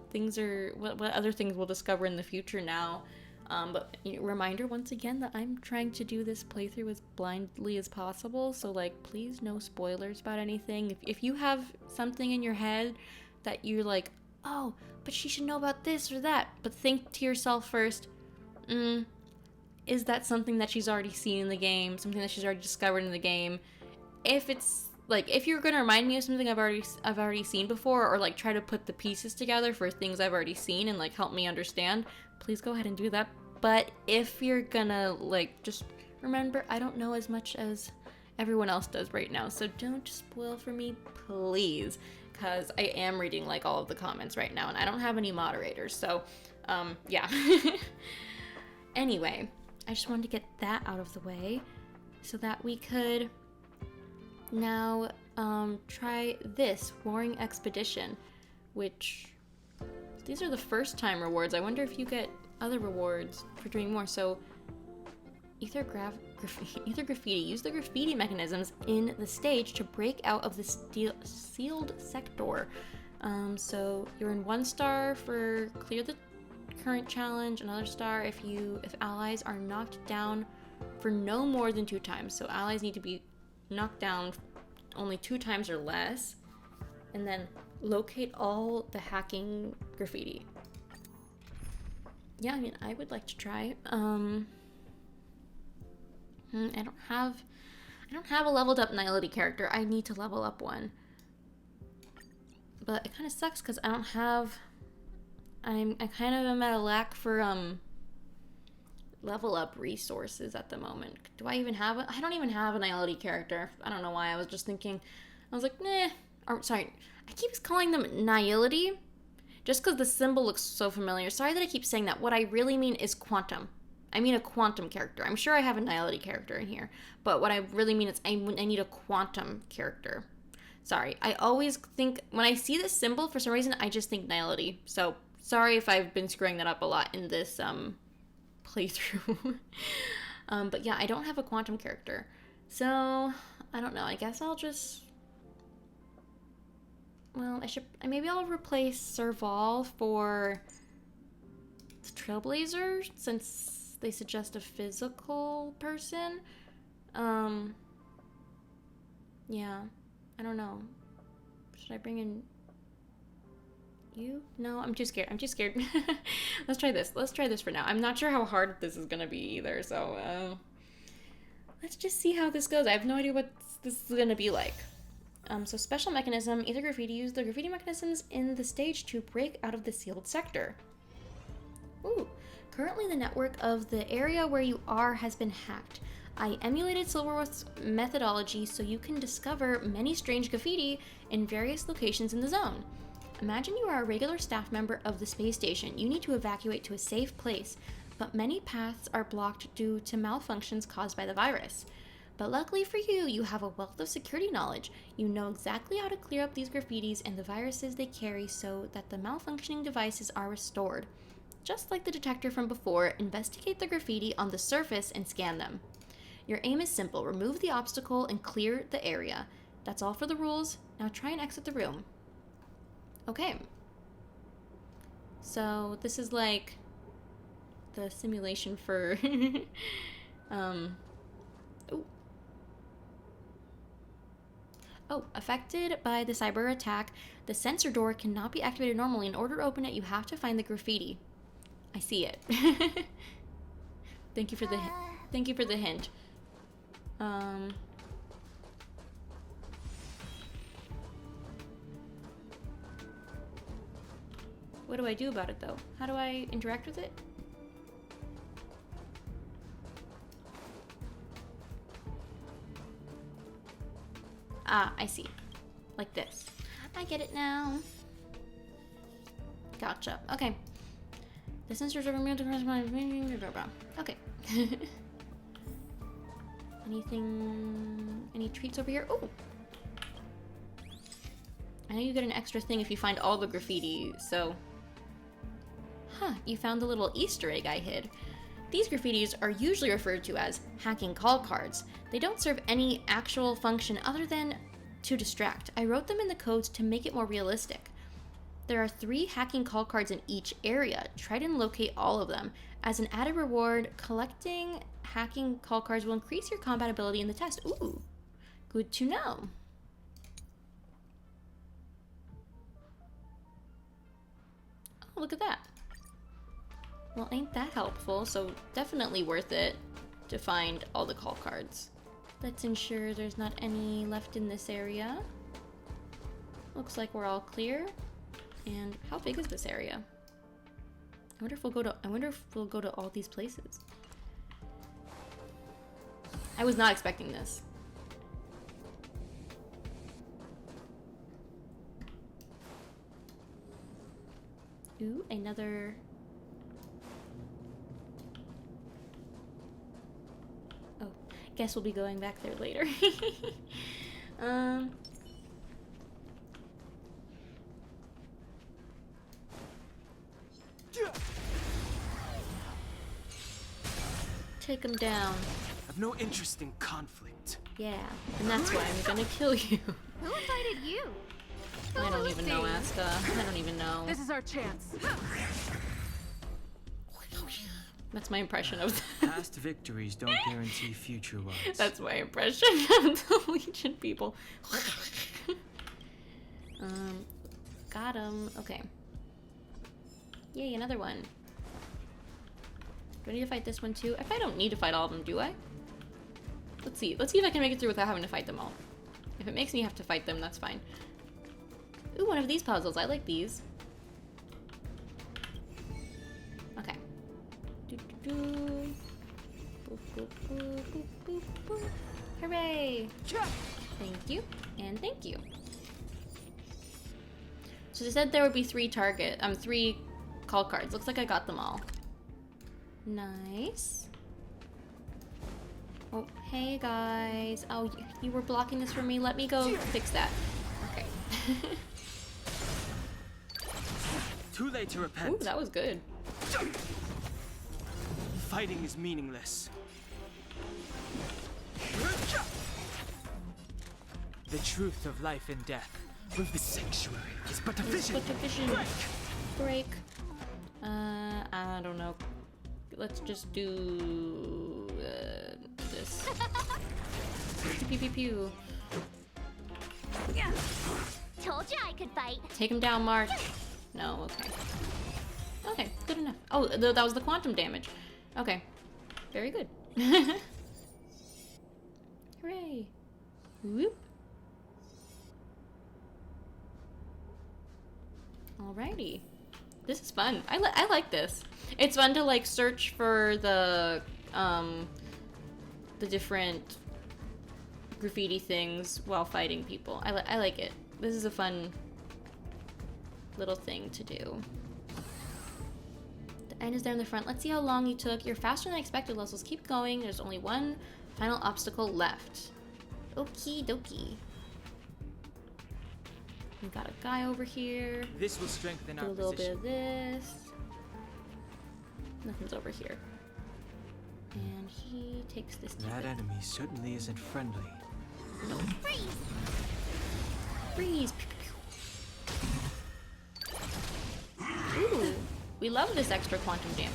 other things we'll discover in the future now. But reminder once again that I'm trying to do this playthrough as blindly as possible, so like please no spoilers about anything. If you have something in your head that you're like, oh, but she should know about this or that, but think to yourself first, is that something that she's already seen in the game, something that she's already discovered in the game? If it's like, if you're gonna remind me of something I've already seen before, or like try to put the pieces together for things I've already seen and like help me understand, please go ahead and do that. But if you're gonna like, just remember, I don't know as much as everyone else does right now, so don't spoil for me, please, because I am reading like all of the comments right now and I don't have any moderators, so yeah. Anyway, I just wanted to get that out of the way so that we could now try this Warring Expedition, which these are the first time rewards. I wonder if you get other rewards for doing more. So Ether Graffiti. Use the graffiti mechanisms in the stage to break out of the sealed sector. So you're in 1 star for clear the current challenge, another star if allies are knocked down for no more than 2 times. So allies need to be knocked down only 2 times or less, and then locate all the hacking graffiti. Yeah, I mean, I would like to try. I don't have a leveled up Nihility character. I need to level up one, but it kind of sucks because I don't have. I kind of am at a lack for level up resources at the moment. Do I even have I don't even have a Nihility character. I don't know why. I was just thinking, I was like, nah. Or sorry, I keep calling them Nihility just because the symbol looks so familiar. Sorry that I keep saying that. What I really mean is Quantum. I mean a Quantum character. I'm sure I have a Nihility character in here, but what I really mean is I need a Quantum character. Sorry, I always think, when I see this symbol, for some reason, I just think Nihility. So sorry if I've been screwing that up a lot in this playthrough. But yeah, I don't have a Quantum character, so I don't know. I guess I'll just, well, maybe I'll replace Serval for the Trailblazer, since they suggest a physical person. Yeah, I don't know. Should I bring in you? No, I'm too scared. Let's try this for now. I'm not sure how hard this is gonna be either, so let's just see how this goes. I have no idea what this is gonna be like. So special mechanism, Ether Graffiti. Use the graffiti mechanisms in the stage to break out of the sealed sector. Ooh, currently the network of the area where you are has been hacked. I emulated Silverwolf's methodology so you can discover many strange graffiti in various locations in the zone. Imagine you are a regular staff member of the space station. You need to evacuate to a safe place, but many paths are blocked due to malfunctions caused by the virus. But luckily for you, you have a wealth of security knowledge. You know exactly how to clear up these graffitis and the viruses they carry so that the malfunctioning devices are restored. Just like the detector from before, investigate the graffiti on the surface and scan them. Your aim is simple. Remove the obstacle and clear the area. That's all for the rules. Now try and exit the room. Okay. So this is like the simulation for ooh. Oh, affected by the cyber attack, the sensor door cannot be activated normally. In order to open it, you have to find the graffiti. I see it. Thank you for the hint. What do I do about it though? How do I interact with it? Ah, I see. Like this. I get it now. Gotcha. Okay. The sensors are removed across my... Okay. Anything... Any treats over here? Oh! I know you get an extra thing if you find all the graffiti, so... Huh, you found the little Easter egg I hid. These graffitis are usually referred to as hacking call cards. They don't serve any actual function other than to distract. I wrote them in the codes to make it more realistic. There are 3 hacking call cards in each area. Try to locate all of them. As an added reward, collecting hacking call cards will increase your combat ability in the test. Ooh, good to know. Oh, look at that. Well, ain't that helpful, so definitely worth it to find all the call cards. Let's ensure there's not any left in this area. Looks like we're all clear. And how big is this area? I wonder if we'll go to all these places. I was not expecting this. Ooh, another... Oh, guess we'll be going back there later. Take him down. I've no interest in conflict. Yeah, and that's why I'm gonna kill you. Who invited you? I don't even know, Asta. I don't even know. This is our chance. That's my impression of that. Past victories don't guarantee future ones. That's my impression of the Legion people. Got him. Okay. Yay, another one. Do I need to fight this one too? If I don't need to fight all of them, do I? Let's see. Let's see if I can make it through without having to fight them all. If it makes me have to fight them, that's fine. Ooh, one of these puzzles. I like these. Okay. Boop, boop, boop, boop, boop, boop. Hooray! Thank you, and thank you. So they said there would be 3 call cards. Looks like I got them all. Nice. Oh, hey guys. Oh, you were blocking this for me. Let me go fix that. Okay. Too late to repent. Ooh, that was good. Fighting is meaningless. The truth of life and death with the sanctuary is but a vision. Break. I don't know. Let's just do this. Pew pew pew. Told you I could fight. Take him down, March. No, okay. Okay, good enough. Oh, that was the quantum damage. Okay, very good. Hooray. Whoop. Alrighty. This is fun. I like this. It's fun to like search for the different graffiti things while fighting people. I like it. This is a fun little thing to do. The end is there in the front. Let's see how long you took. You're faster than I expected, Lessels. Keep going. There's only one final obstacle left. Okie dokie. We got a guy over here. This will strengthen our do a little position. bit of this. Nothing's over here. And he takes this. That enemy certainly isn't friendly. No. Freeze! Freeze! Ooh, we love this extra quantum damage.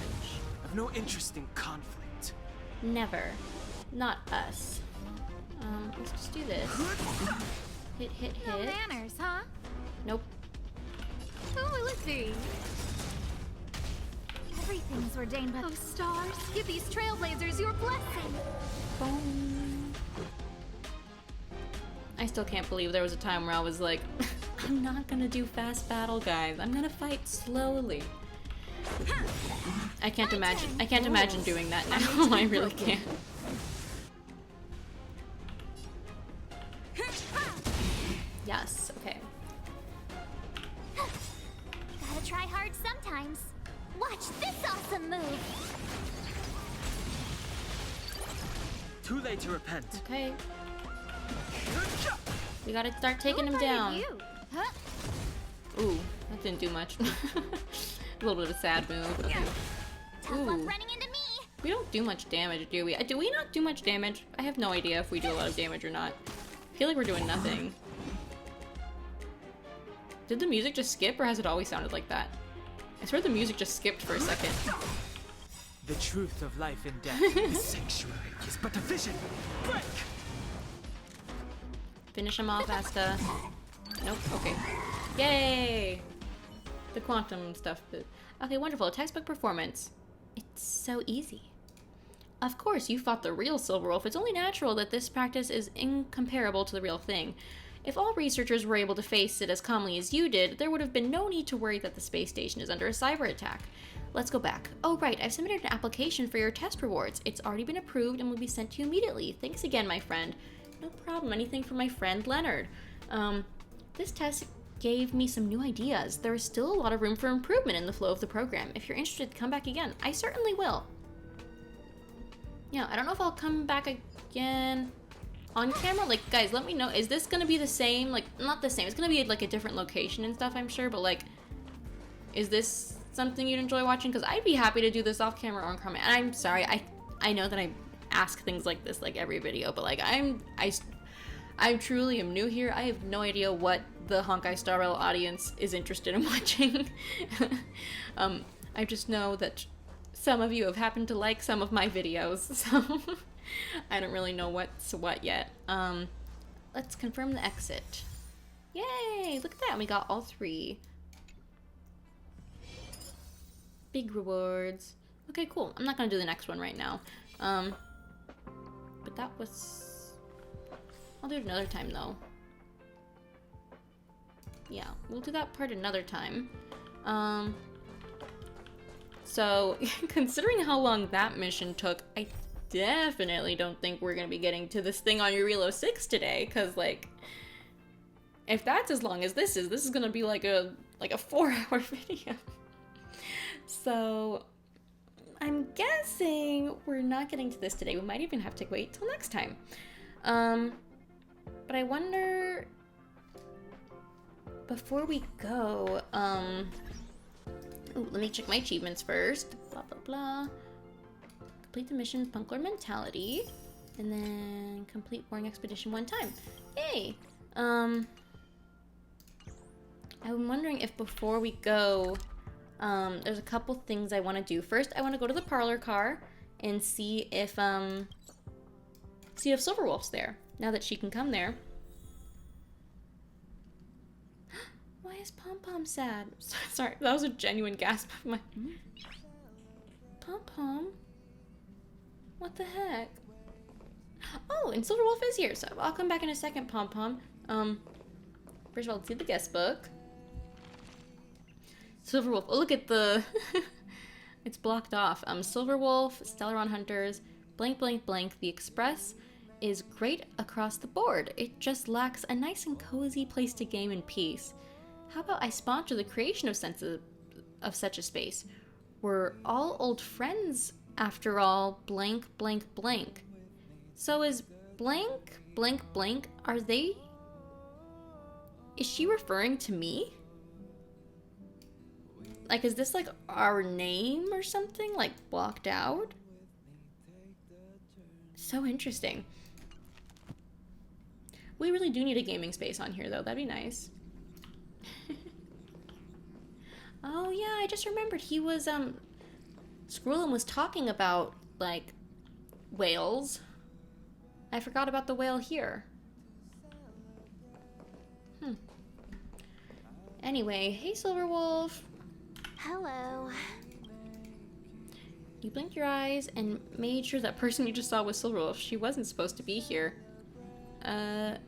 I've no interest in conflict. Never. Not us. Let's just do this. Hit, hit, hit. No manners, huh? Nope. Who will it be? Everything is ordained by those stars. Give these trailblazers your blessing. Boom. I still can't believe there was a time where I was like, I'm not gonna do fast battle, guys. I'm gonna fight slowly. I can't imagine doing that now. I really can't. Yes, okay. Gotta try hard sometimes. Watch this awesome move. Too late to repent. Okay. We gotta start taking him Who down. invited you? Huh? Ooh, that didn't do much. A little bit of a sad move. Okay. Tough luck Ooh. running into me. We don't do much damage, do we? Do we not do much damage? I have no idea if we do a lot of damage or not. I feel like we're doing nothing. Did the music just skip, or has it always sounded like that? I swear the music just skipped for a second. The truth of life and death. The sanctuary is but a vision. Break! Finish him off, Asta. Nope, okay. Yay! The quantum stuff. Okay, wonderful. Textbook performance. It's so easy. Of course, you fought the real Silver Wolf. It's only natural that this practice is incomparable to the real thing. If all researchers were able to face it as calmly as you did, there would have been no need to worry that the space station is under a cyber attack. Let's go back. Oh right, I've submitted an application for your test rewards. It's already been approved and will be sent to you immediately. Thanks again, my friend. No problem. Anything for my friend Leonard. This test gave me some new ideas. There is still a lot of room for improvement in the flow of the program. If you're interested, come back again. I certainly will. Yeah, I don't know if I'll come back again on camera. Like, guys, let me know. Is this gonna be the same? Like, not the same. It's gonna be like a different location and stuff, I'm sure. But like, is this something you'd enjoy watching? Because I'd be happy to do this off camera or on camera. And I'm sorry, I know that I ask things like this like every video, but like I truly am new here. I have no idea what the Honkai Star Rail audience is interested in watching. I just know that some of you have happened to like some of my videos, so I don't really know what's what yet. Let's confirm the exit. Yay! Look at that, we got all 3. Big rewards. Okay, cool. I'm not gonna do the next one right now. But that was... I'll do it another time, though. Yeah, we'll do that part another time. So, considering how long that mission took, I definitely don't think we're gonna be getting to this thing on Urilo 6 today, because, like, if that's as long as this is gonna be like a 4-hour video. So, I'm guessing we're not getting to this today. We might even have to wait till next time. But I wonder, before we go, ooh, let me check my achievements first. Blah, blah, blah. Complete the mission, Punklorde Mentality, and then complete Warring Expedition 1 time. Yay! I'm wondering if before we go, there's a couple things I want to do. First, I want to go to the parlor car and see if Silverwolf's there. Now that she can come there. Why is Pom Pom sad? Sorry, that was a genuine gasp of my... Pom Pom? What the heck? Oh, and Silverwolf is here, so I'll come back in a second, Pom Pom. First of all, let's see the guest book. Silverwolf. Oh, look at the... It's blocked off. Silverwolf, Stellaron Hunters, blank, blank, blank. The Express is great across the board. It just lacks a nice and cozy place to game in peace. How about I sponsor the creation of such a space? We're all old friends, after all, blank, blank, blank. So is blank, blank, blank, are they... Is she referring to me? Like, is this, like, our name or something? Like, blocked out? So interesting. We really do need a gaming space on here, though. That'd be nice. Oh, yeah, I just remembered. He was, Scrollum was talking about, like, whales. I forgot about the whale here. Anyway, hey Silverwolf. Hello. You blinked your eyes and made sure that person you just saw was Silverwolf. She wasn't supposed to be here. I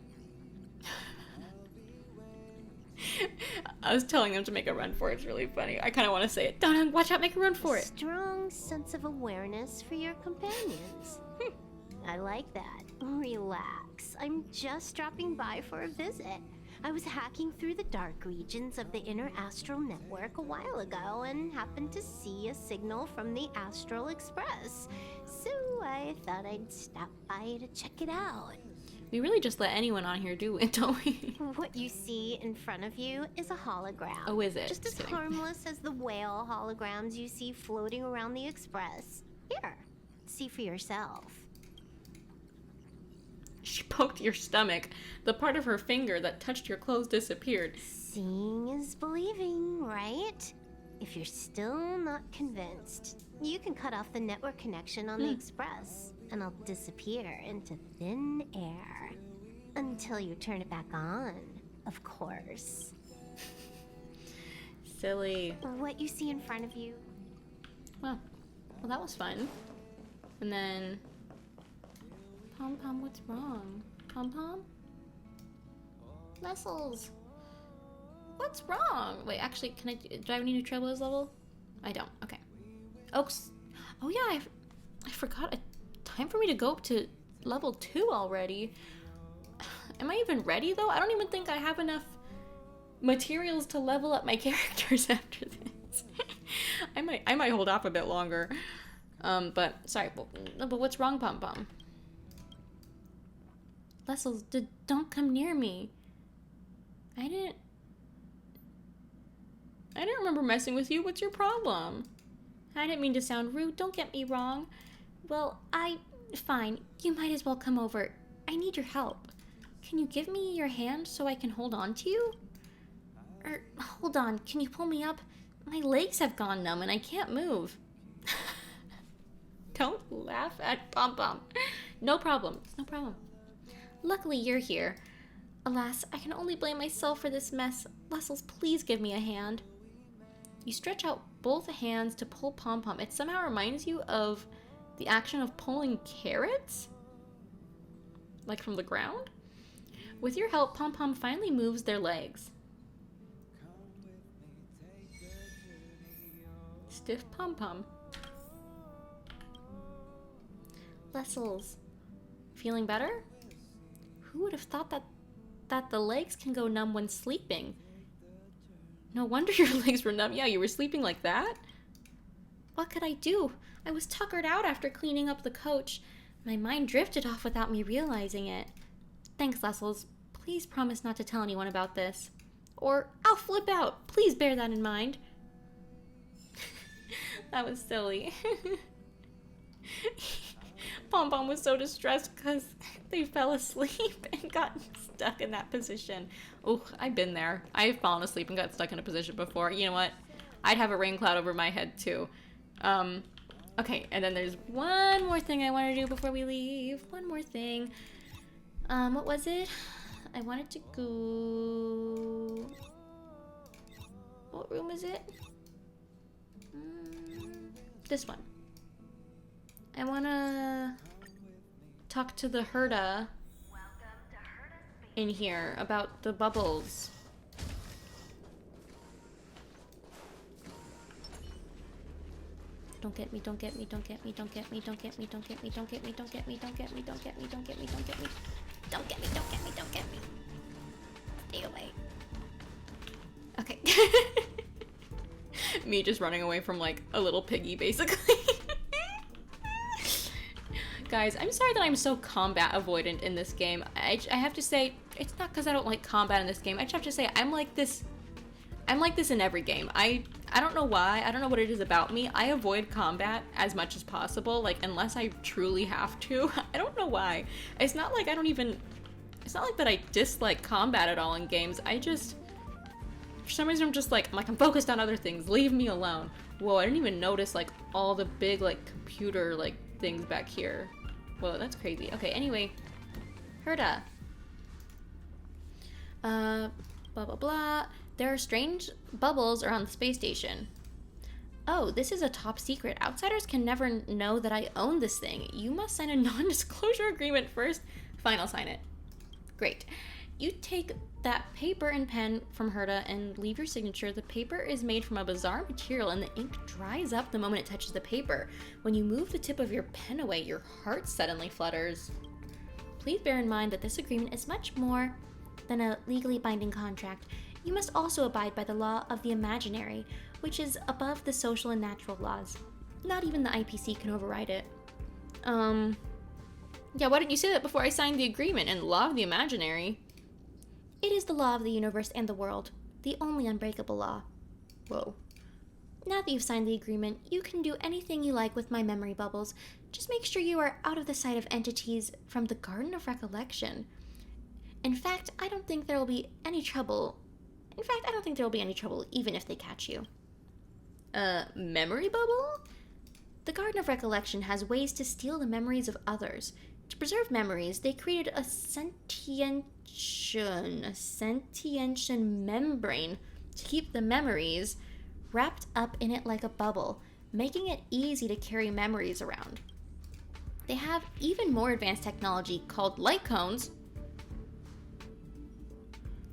was telling him to make a run for it. It's really funny. I kind of want to say it. Don't watch out, make a run for it. Strong sense of awareness for your companions. I like that. Relax. I'm just dropping by for a visit. I was hacking through the dark regions of the inner astral network a while ago and happened to see a signal from the Astral Express. So I thought I'd stop by to check it out. We really just let anyone on here do it, don't we? What you see in front of you is a hologram. Oh, is it? Just as harmless as the whale holograms you see floating around the Express. Here, see for yourself. She poked your stomach. The part of her finger that touched your clothes disappeared. Seeing is believing, right? If you're still not convinced, you can cut off the network connection on the Express, and I'll disappear into thin air. Until you turn it back on, of course. Silly. What you see in front of you. Well, that was fun. And then... Pom-Pom, what's wrong? Pom-Pom? Lessels! What's wrong? Wait, actually, do I have any new Trailblaze level? I don't. Okay. Oaks. Oh yeah, I forgot. Time for me to go up to level 2 already. Am I even ready though? I don't even think I have enough materials to level up my characters after this. I might hold off a bit longer. But sorry. But what's wrong, Pom Pom? Lessels, don't come near me. I didn't remember messing with you. What's your problem? I didn't mean to sound rude. Don't get me wrong. Well, fine. You might as well come over. I need your help. Can you give me your hand so I can hold on to you? Hold on. Can you pull me up? My legs have gone numb and I can't move. Don't laugh at Pom Pom. No problem. No problem. Luckily, you're here. Alas, I can only blame myself for this mess. Lessels, please give me a hand. You stretch out both hands to pull Pom Pom. It somehow reminds you of the action of pulling carrots? Like from the ground? With your help, Pom Pom finally moves their legs. Stiff Pom Pom. Lessels, feeling better? Who would have thought that the legs can go numb when sleeping? No wonder your legs were numb. Yeah, you were sleeping like that? What could I do? I was tuckered out after cleaning up the coach. My mind drifted off without me realizing it. Thanks, Lessels. Please promise not to tell anyone about this. Or I'll flip out. Please bear that in mind. That was silly. Pom Pom was so distressed because they fell asleep and got stuck in that position. Oh, I've been there. I've fallen asleep and got stuck in a position before. You know what? I'd have a rain cloud over my head too. Okay, and then there's one more thing I want to do before we leave. One more thing. What was it? I wanted to go... What room is it? This one. I want to talk to the Herda in here about the bubbles. Don't get me, don't get me, don't get me, don't get me, don't get me, don't get me, don't get me, don't get me, don't get me, don't get me, don't get me, don't get me, don't get me, don't get me, don't get me. Stay away. Okay. Me just running away from like a little piggy basically. Guys, I'm sorry that I'm so combat avoidant in this game. I have to say, it's not because I don't like combat in this game. I just have to say, I'm like this in every game. I don't know why. I don't know what it is about me. I avoid combat as much as possible, like, unless I truly have to. I don't know why. It's not like it's not like that I dislike combat at all in games. I just, for some reason, I'm focused on other things. Leave me alone. Whoa, I didn't even notice, like, all the big, like, computer, like, things back here. Whoa, that's crazy. Okay, anyway. Herda. Blah, blah, blah. There are strange bubbles around the space station. Oh, this is a top secret. Outsiders can never know that I own this thing. You must sign a non-disclosure agreement first. Fine, I'll sign it. Great. You take that paper and pen from Herta and leave your signature. The paper is made from a bizarre material and the ink dries up the moment it touches the paper. When you move the tip of your pen away, your heart suddenly flutters. Please bear in mind that this agreement is much more than a legally binding contract. You must also abide by the law of the imaginary, which is above the social and natural laws. Not even the IPC can override it. Yeah, why didn't you say that before I signed the agreement and law of the imaginary? It is the law of the universe and the world, the only unbreakable law. Whoa. Now that you've signed the agreement, you can do anything you like with my memory bubbles. Just make sure you are out of the sight of entities from the Garden of Recollection. In fact, I don't think there will be any trouble. Even if they catch you. Memory bubble? The Garden of Recollection has ways to steal the memories of others. To preserve memories, they created a sentiential membrane to keep the memories wrapped up in it like a bubble, making it easy to carry memories around. They have even more advanced technology called light cones.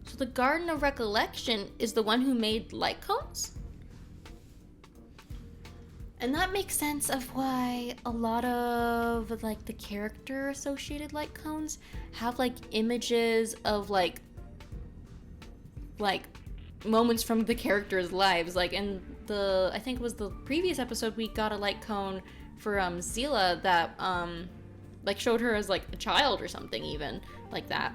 So the Garden of Recollection is the one who made light cones? And that makes sense of why a lot of like the character associated light cones have like images of like moments from the characters' lives. Like in the, I think it was the previous episode, we got a light cone for Zila that like showed her as like a child or something, even like that.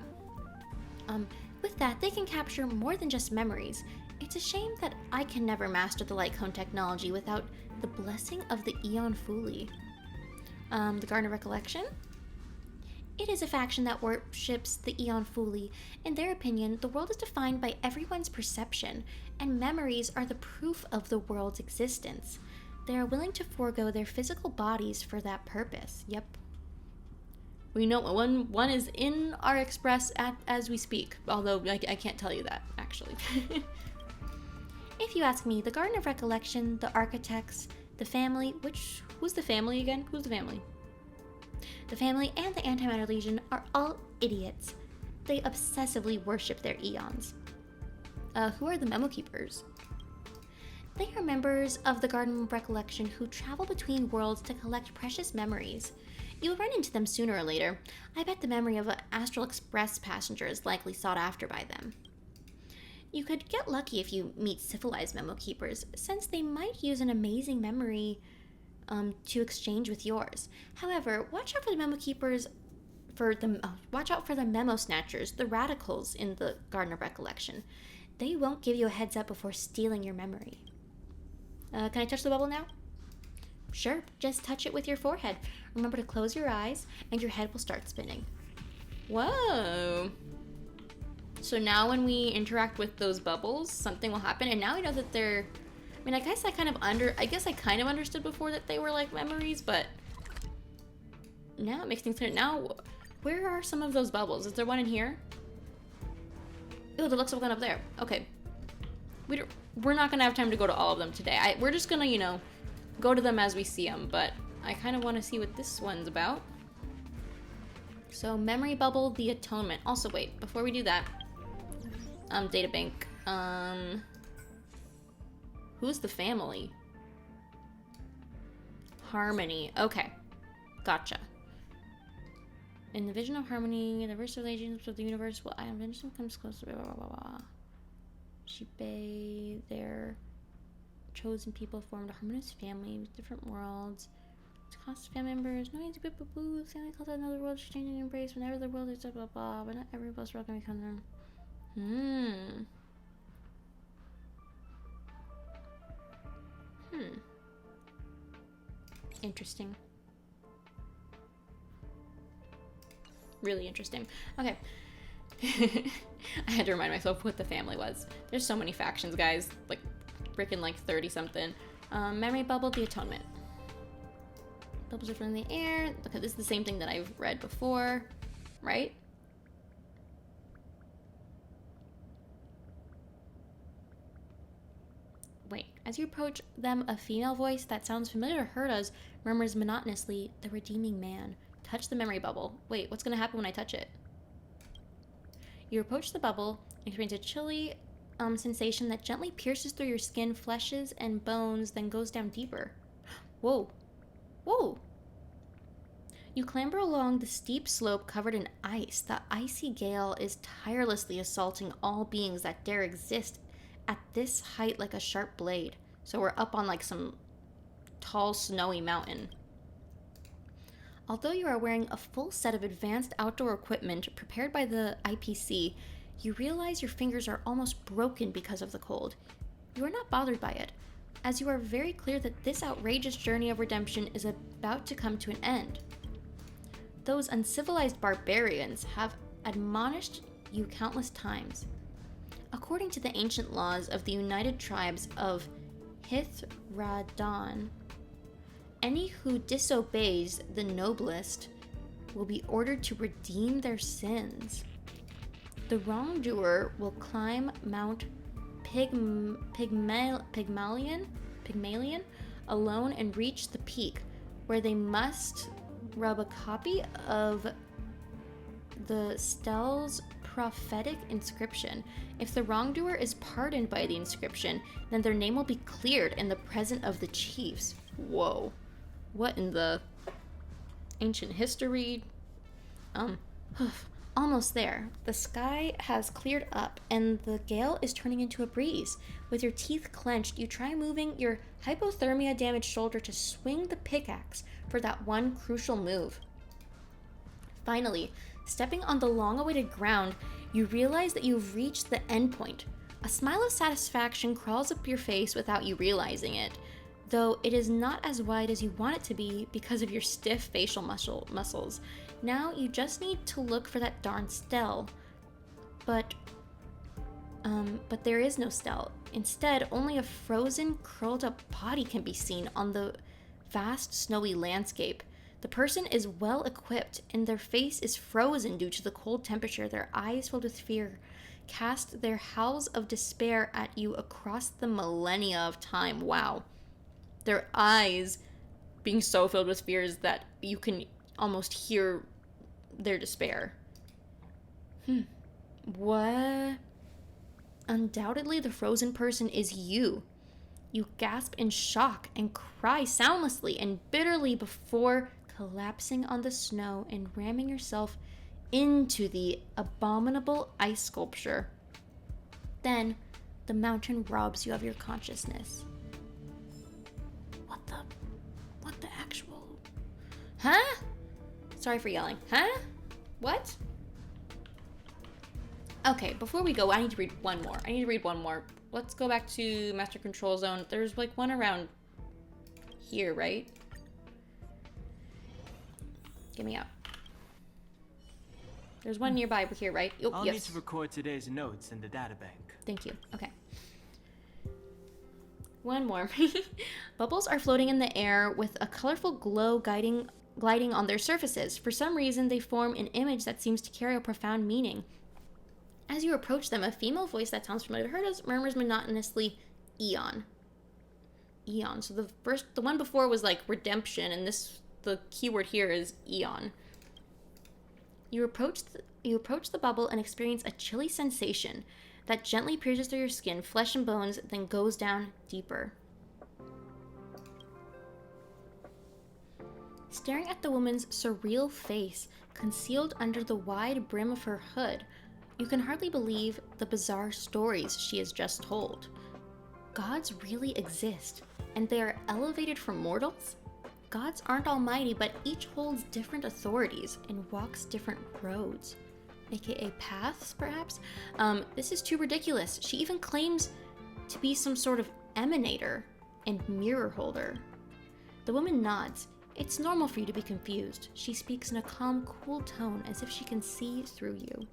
With that, they can capture more than just memories. It's a shame that I can never master the light cone technology without the blessing of the Aeon Fuli. The Garden of Recollection? It is a faction that worships the Aeon Fuli. In their opinion, the world is defined by everyone's perception, and memories are the proof of the world's existence. They are willing to forego their physical bodies for that purpose. Yep. We know one is in our express as we speak, although I can't tell you that, actually. If you ask me, the Garden of Recollection, the architects, the family, who's the family again? Who's the family? The family and the Antimatter Legion are all idiots. They obsessively worship their eons. Who are the Memo Keepers? They are members of the Garden of Recollection who travel between worlds to collect precious memories. You'll run into them sooner or later. I bet the memory of an Astral Express passenger is likely sought after by them. You could get lucky if you meet civilized Memo Keepers, since they might use an amazing memory to exchange with yours. However, watch out for the Memo Keepers, watch out for the Memo Snatchers, the radicals in the Garden of Recollection. They won't give you a heads up before stealing your memory. Can I touch the bubble now? Sure, just touch it with your forehead. Remember to close your eyes and your head will start spinning. Whoa. So now when we interact with those bubbles, something will happen. And now we know that they're, I mean, I guess I kind of understood before that they were like memories, but now it makes things clear. Now, where are some of those bubbles? Is there one in here? Oh, there looks like one up there. Okay. We're not gonna have time to go to all of them today. We're just gonna, you know, go to them as we see them, but I kind of want to see what this one's about. So, Memory Bubble, the Atonement. Also, wait, before we do that, Databank. Who's the family? Harmony. Okay. Gotcha. In the vision of harmony, the verse relationships of the universe will eventually comes close to blah blah blah blah. Shibe, their chosen people formed a harmonious family with different worlds. To cost family members, no need to boo boo. Family calls out another world, exchange and embrace whenever the world is blah blah blah, but not every blessed world can become them. Interesting. Really interesting. Okay. I had to remind myself what the family was. There's so many factions, guys. Like, freaking like 30 something. Memory Bubble, the Atonement. Bubbles are filling the air. Look, this is the same thing that I've read before, right? As you approach them, a female voice that sounds familiar to Herta's murmurs monotonously, "The redeeming man. Touch the memory bubble." Wait, what's going to happen when I touch it? You approach the bubble and experience a chilly sensation that gently pierces through your skin, fleshes, and bones, then goes down deeper. Whoa. Whoa. You clamber along the steep slope covered in ice. The icy gale is tirelessly assaulting all beings that dare exist at this height like a sharp blade. So we're up on like some tall, snowy mountain. Although you are wearing a full set of advanced outdoor equipment prepared by the IPC, you realize your fingers are almost broken because of the cold. You are not bothered by it, as you are very clear that this outrageous journey of redemption is about to come to an end. Those uncivilized barbarians have admonished you countless times. According to the ancient laws of the United Tribes of Hithradon, any who disobeys the noblest will be ordered to redeem their sins. The wrongdoer will climb Mount Pygmalion alone and reach the peak, where they must rub a copy of the Stell's prophetic inscription. If the wrongdoer is pardoned by the inscription, then their name will be cleared in the presence of the chiefs. Whoa. What in the ancient history? Almost there. The sky has cleared up and the gale is turning into a breeze. With your teeth clenched, you try moving your hypothermia damaged shoulder to swing the pickaxe for that one crucial move. Finally, stepping on the long-awaited ground, you realize that you've reached the end-point. A smile of satisfaction crawls up your face without you realizing it, though it is not as wide as you want it to be because of your stiff facial muscles. Now you just need to look for that darn Stell. But there is no Stell. Instead, only a frozen, curled-up body can be seen on the vast, snowy landscape. The person is well equipped, and their face is frozen due to the cold temperature. Their eyes filled with fear cast their howls of despair at you across the millennia of time. Wow. Their eyes being so filled with fears that you can almost hear their despair. What? Undoubtedly, the frozen person is you. You gasp in shock and cry soundlessly and bitterly before collapsing on the snow and ramming yourself into the abominable ice sculpture. Then, the mountain robs you of your consciousness. What the actual... Huh? Sorry for yelling. Huh? What? Okay, before we go, I need to read one more. Let's go back to Master Control Zone. There's like one around here, right? Get me out. There's one nearby over here, right? Oh, I'll yes. need to record today's notes in the databank. Thank you. Okay. One more. Bubbles are floating in the air with a colorful glow gliding on their surfaces. For some reason, they form an image that seems to carry a profound meaning. As you approach them, a female voice that sounds familiar to her murmurs monotonously, "Eon." Eon. So the one before was like redemption, and the keyword here is eon. You approach the bubble and experience a chilly sensation that gently pierces through your skin, flesh and bones, then goes down deeper. Staring at the woman's surreal face, concealed under the wide brim of her hood, you can hardly believe the bizarre stories she has just told. Gods really exist, and they are elevated from mortals? Gods aren't almighty, but each holds different authorities and walks different roads. AKA paths, perhaps? This is too ridiculous. She even claims to be some sort of emanator and mirror holder. The woman nods. It's normal for you to be confused. She speaks in a calm, cool tone as if she can see through you.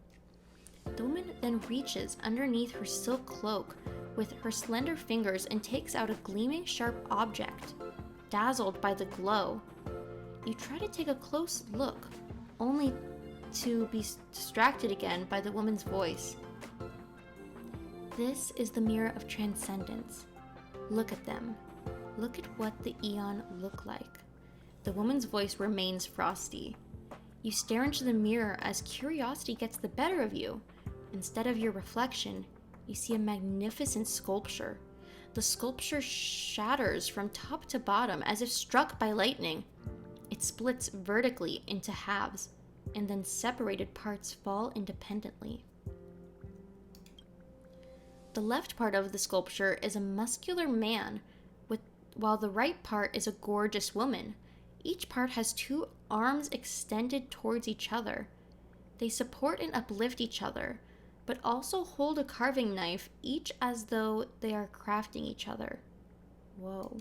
The woman then reaches underneath her silk cloak with her slender fingers and takes out a gleaming, sharp object. Dazzled by the glow, you try to take a close look, only to be distracted again by the woman's voice. This is the mirror of transcendence. Look at them. Look at what the Eon look like. The woman's voice remains frosty. You stare into the mirror as curiosity gets the better of you. Instead of your reflection, you see a magnificent sculpture. The sculpture shatters from top to bottom as if struck by lightning. It splits vertically into halves, and then separated parts fall independently. The left part of the sculpture is a muscular man, while the right part is a gorgeous woman. Each part has two arms extended towards each other. They support and uplift each other, but also hold a carving knife, each as though they are crafting each other. Whoa.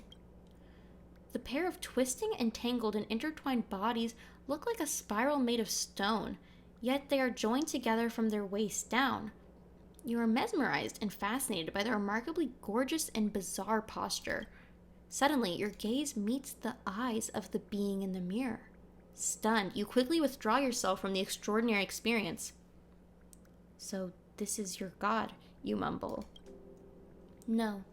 The pair of twisting, entangled, and intertwined bodies look like a spiral made of stone, yet they are joined together from their waist down. You are mesmerized and fascinated by their remarkably gorgeous and bizarre posture. Suddenly, your gaze meets the eyes of the being in the mirror. Stunned, you quickly withdraw yourself from the extraordinary experience. So, this is your god, you mumble. No,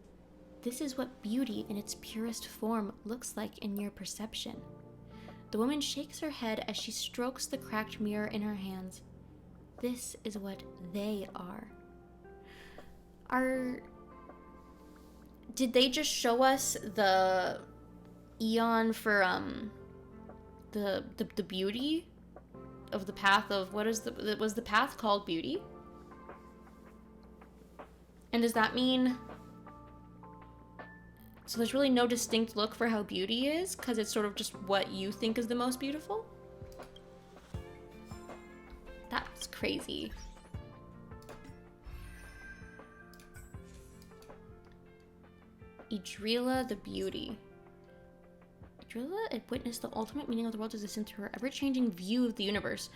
this is what beauty in its purest form looks like in your perception. The woman shakes her head as she strokes the cracked mirror in her hands. This is what they are. Did they just show us the Eon for the beauty of the path of was the path called beauty? And does that mean so there's really no distinct look for how beauty is because it's sort of just what you think is the most beautiful? That's crazy. Idrila the Beauty. Idrila had witnessed the ultimate meaning of the world's existence through her ever-changing view of the universe,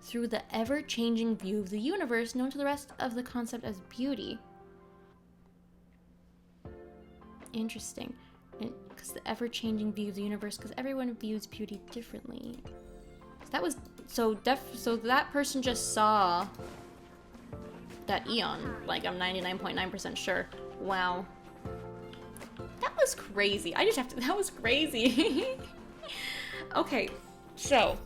through the ever-changing view of the universe, known to the rest of the concept as beauty. Interesting. Because the ever-changing view of the universe, because everyone views beauty differently. So that person just saw that Eon. Like, I'm 99.9% sure. Wow. That was crazy. That was crazy. Okay, so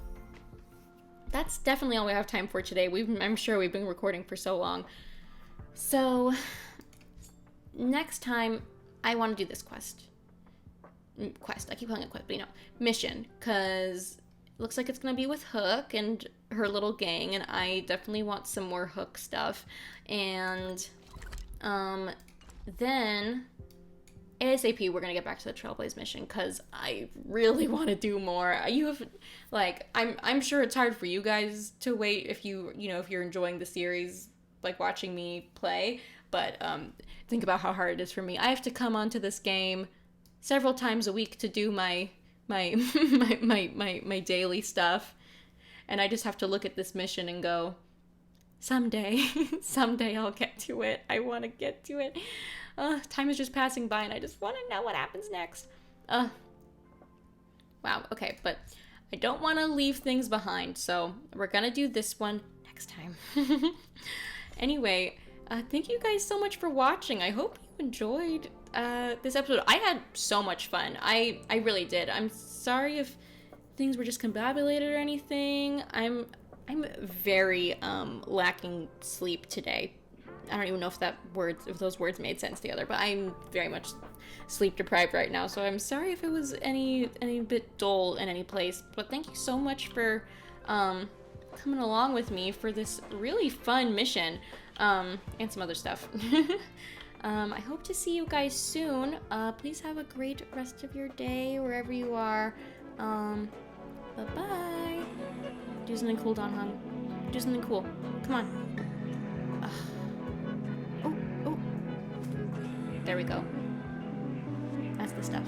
that's definitely all we have time for today. I'm sure we've been recording for so long. So next time I want to do this quest. I keep calling it quest, but mission, because it looks like it's going to be with Hook and her little gang, and I definitely want some more Hook stuff. And then ASAP we're gonna get back to the Trailblaze mission because I really want to do more. I'm sure it's hard for you guys to wait if if you're enjoying the series, like watching me play, but think about how hard it is for me. I have to come onto this game several times a week to do my my daily stuff, and I just have to look at this mission and go, someday I'll get to it. I want to get to it. Time is just passing by and I just want to know what happens next. Wow, okay, but I don't want to leave things behind, so we're gonna do this one next time. Anyway, thank you guys so much for watching. I hope you enjoyed this episode. I had so much fun. I really did. I'm sorry if things were just combobulated or anything. I'm very lacking sleep today. I don't even know if those words made sense together, but I'm very much sleep deprived right now, so I'm sorry if it was any bit dull in any place. But thank you so much for coming along with me for this really fun mission, and some other stuff. I hope to see you guys soon. Please have a great rest of your day wherever you are. Bye-bye. Do something cool, Don Hung. Do something cool. Come on. Oh. There we go. That's the stuff.